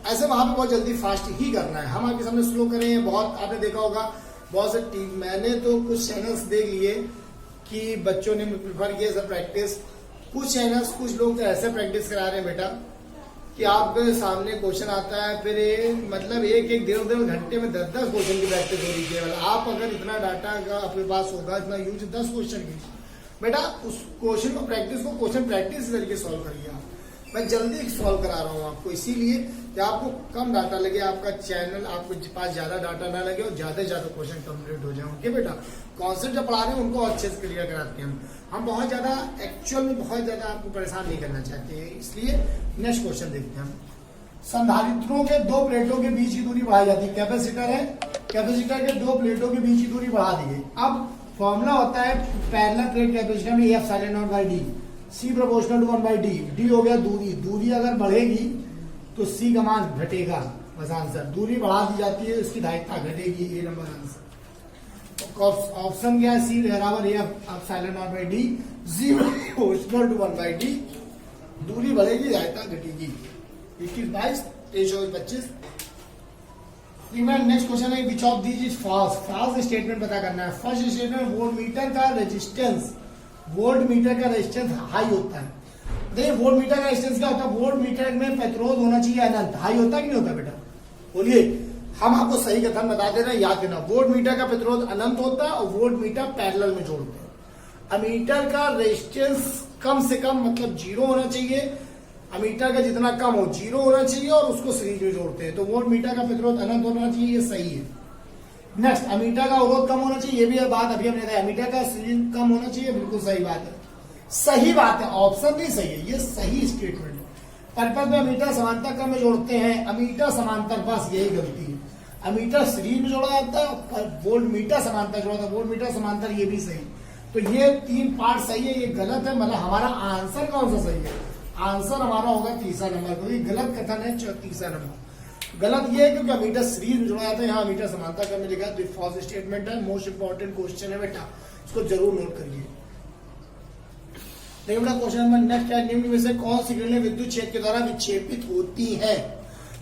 ऐसे वहां पे बहुत जल्दी फास्ट ही करना है, हम आपके सामने स्लो करें। बहुत आपने देखा होगा बहुत से टीम, मैंने तो कुछ चैनल्स देख लिए कि बच्चों ने प्रिफर किया सब प्रैक्टिस। कुछ चैनल्स, कुछ लोग तो ऐसे प्रैक्टिस करा रहे हैं बेटा कि आपके सामने क्वेश्चन आता है, फिर मतलब एक 1.5 घंटे में 10 क्वेश्चन की प्रैक्टिस हो रही है। आप अगर इतना डाटा का आपके पास होगा, इतना यूज 10 क्वेश्चन की, बेटा उस क्वेश्चन को क्वेश्चन प्रैक्टिस करके सॉल्व करिए आप। मैं जल्दी सॉल्व करा रहा हूँ आपको, इसीलिए कि आपको कम डाटा लगे, आपका चैनल आपके पास ज्यादा डाटा ना लगे और ज्यादा से ज्यादा क्वेश्चन कंप्लीट हो जाए। ओके बेटा, कॉन्सेप्ट जो पढ़ा रहे हैं उनको अच्छे से क्लियर कराते हैं हम बहुत ज्यादा एक्चुअल में बहुत ज्यादा आपको परेशान नहीं करना चाहते हैं, इसलिए नेक्स्ट क्वेश्चन देखते हैं हम। संधारित्रों के 2 प्लेटों के बीच की दूरी बढ़ाई जाती है। कैपेसिटर है, कैपेसिटर के 2 प्लेटों के बीच की दूरी बढ़ा दी गई। अब फॉर्मूला होता है पैरेलल प्लेट कैपेसिटर में F epsilon naught by D, C proportional to 1/d। D हो गया दूरी, दूरी अगर बढ़ेगी तो C का मान घटेगा, बस आंसर। दूरी बढ़ा दी जाती है, इसकी धारिता घटेगी, ये नंबर आंसर। ऑप्शन क्या है? C बराबर F epsilon naught by D, C proportional to 1/d। दूरी बढ़ेगी, धारिता घटेगी। 21, 22, 23, 25। नेक्स्ट क्वेश्चन है which of these is false. False statement पता करना है। फर्स्ट स्टेटमेंट वोल्ट मीटर का रेजिस्टेंस हाई होता है। देखिए वोल्ट मीटर का रेजिस्टेंस क्या होता है, वोल्ट मीटर में प्रतिरोध होना चाहिए अनंत। हाई होता है कि नहीं होता बेटा, बोलिए। हम आपको सही कथन बता दे रहे हैं, याद देना। वोल्ट मीटर का प्रतिरोध अनंत होता है और वोल्ट मीटर पैरेलल में जोड़ते हैं। अमीटर का रेजिस्टेंस कम से कम मतलब 0 होना चाहिए। अमीटर का जितना कम हो 0 होना चाहिए और उसको सीरीज में जोड़ते हैं, तो वोल्ट मीटर का प्रतिरोध अनंत होना चाहिए, ये सही है। नेक्स्ट, अमीटर का अवरोध कम होना चाहिए, ये भी बात अभी हमने कहा। अमीटर का सीरीज कम होना चाहिए, बिल्कुल सही बात है। सही बात है, ऑप्शन नहीं सही है, ये सही स्टेटमेंट है। पर्पज में अमीटर समांतर क्रम में जोड़ते हैं, अमीटर समांतर, बस यही गलती है। अमीटर सीरीज में जोड़ा जाता है, वोल्ट मीटर समांतर जोड़ा जाता है, वोल्ट मीटर समांतर, ये भी सही। तो ये 3 पार्ट सही है, ये गलत है। मतलब हमारा आंसर कौन सा सही है, आंसर हमारा होगा तीसरा नंबर, क्योंकि गलत कथन है तीसरा नंबर। गलत ये है क्योंकि अमीटर सीरीज में जोड़ा जाता है, यहाँ अमीटर समांतर क्रम में लिखा है, तो फॉल्स स्टेटमेंट है। मोस्ट इंपॉर्टेंट क्वेश्चन है बेटा, इसको जरूर नोट करिए। देखिए बेटा क्वेश्चन नंबर नेक्स्ट है, निम्न में से कौन सी किरणें विद्युत क्षेत्र के द्वारा विक्षेपित होती है।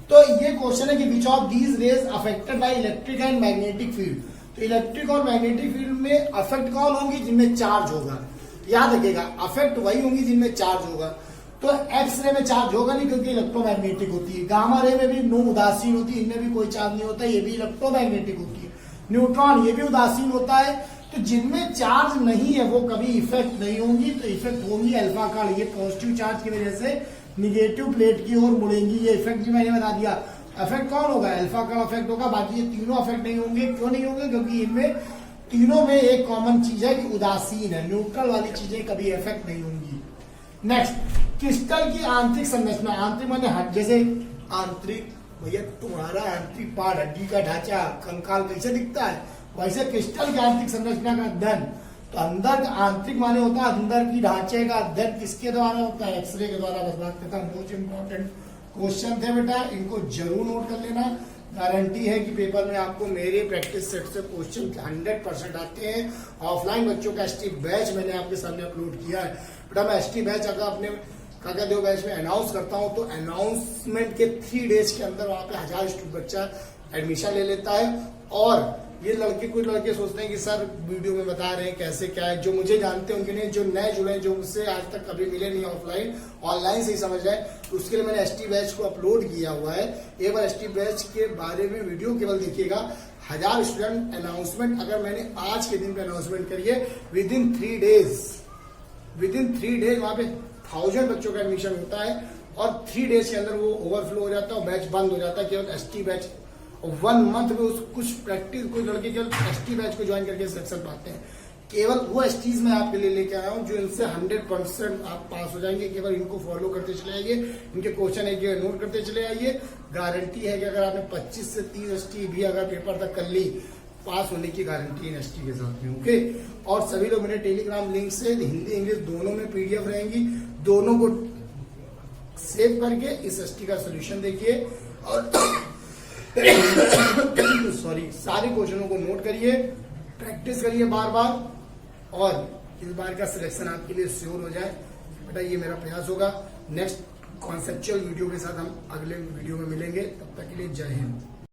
तो ये क्वेश्चन है कि विच of these raise affected by electric and magnetic field. तो इलेक्ट्रिक और मैग्नेटिक फील्ड में अफेक्ट कौन होंगी, जिनमें चार्ज होगा। याद रखिएगा, अफेक्ट वही होंगी जिनमें चार्ज होगा। तो एक्स रे में चार्ज होगा नहीं, क्योंकि इलेक्ट्रोमैग्नेटिक होती है। गामा रे में भी नो उदासीन होती है, इनमें भी कोई चार्ज नहीं होता, ये भी इलेक्ट्रोमैग्नेटिक होती है। न्यूट्रॉन ये भी उदासीन होता है। तो जिनमें चार्ज नहीं है वो कभी इफेक्ट नहीं होंगी, तो इफेक्ट होंगी अल्फा काल, ये पॉजिटिव चार्ज की वजह से निगेटिव प्लेट की ओर मुड़ेंगी। ये इफेक्ट भी मैंने बता दिया। इफेक्ट कौन होगा, अल्फा का इफेक्ट होगा। बाकी ये तीनों इफेक्ट नहीं होंगे। क्यों नहीं होंगे, क्योंकि इनमें तीनों में एक कॉमन चीज है कि उदासीन है। न्यूट्रल वाली चीजें कभी इफेक्ट नहीं होंगी। नेक्स्ट, क्रिस्टल की आंतरिक संरचना। आंतरिक माने हड्डी, जैसे आंतरिक, भैया तुम्हारा आंतरिक पार्ट, हड्डी का ढांचा, कंकाल कैसे दिखता है, वैसे क्रिस्टल की आंतरिक संरचना का अध्ययन। तो अंदर आंतरिक माने होता है अंदर की ढांचे का अध्ययन किसके द्वारा होता है, एक्सरे के द्वारा। बस बात खत्म। मोस्ट इंपॉर्टेंट क्वेश्चन थे बेटा, इनको जरूर नोट कर लेना। गारंटी है कि पेपर में आपको मेरे प्रैक्टिस सेट से क्वेश्चन 100% आते हैं। ऑफलाइन बच्चों का एसटी बैच मैंने आपके सामने अपलोड किया है बेटा। मैं एसटी बैच अगर अपने काका देव बैच में अनाउंस करता हूं, तो अनाउंसमेंट के 3 डेज के अंदर वहां पे 1000 बच्चा एडमिशन ले लेता है। और ये लड़के, कुछ लड़के सोचते हैं कि सर वीडियो में बता रहे हैं कैसे क्या है, जो मुझे जानते हैं उनके लिए, जो नए जुड़े, जो मुझसे आज तक कभी मिले नहीं ऑफलाइन, ऑनलाइन से ही समझ जाए, उसके लिए मैंने एसटी बैच को अपलोड किया हुआ है। एक बार एसटी बैच के बारे में वीडियो केवल देखिएगा। 1000 स्टूडेंट अनाउंसमेंट अगर मैंने आज के दिन पे अनाउंसमेंट करी है, विद इन 3 डेज वहां पे 1000 बच्चों का एडमिशन होता है। और 3 डेज के अंदर वो ओवरफ्लो हो जाता है और बैच बंद हो जाता है। केवल एसटी बैच 1 मंथ में कुछ प्रैक्टिस, कुछ लड़के केवल एसटी बैच को ज्वाइन करके सिलेक्शन पाते हैं। केवल वो एसटीज मैं आपके लिए लेके आया हूँ जो इनसे 100% आप पास हो जाएंगे। केवल इनको फॉलो करते चले आइए, इनके क्वेश्चन एक जगह नोट करते चले आइए। गारंटी है कि अगर आपने 25 से 30 एसटी भी अगर पेपर तक कर ली, पास होने की गारंटी है एसटी के साथ में। ओके, और सभी लोग मेरे टेलीग्राम लिंक से हिंदी इंग्लिश दोनों में पीडीएफ रहेंगी, दोनों को सेव करके इस एसटी का सोल्यूशन देखिए और सॉरी, सारे क्वेश्चनों को नोट करिए, प्रैक्टिस करिए बार बार, और इस बार का सिलेक्शन आपके लिए श्योर हो जाए बेटा, ये मेरा प्रयास होगा। नेक्स्ट कॉन्सेप्चुअल वीडियो के साथ हम अगले वीडियो में मिलेंगे, तब तक के लिए जय हिंद।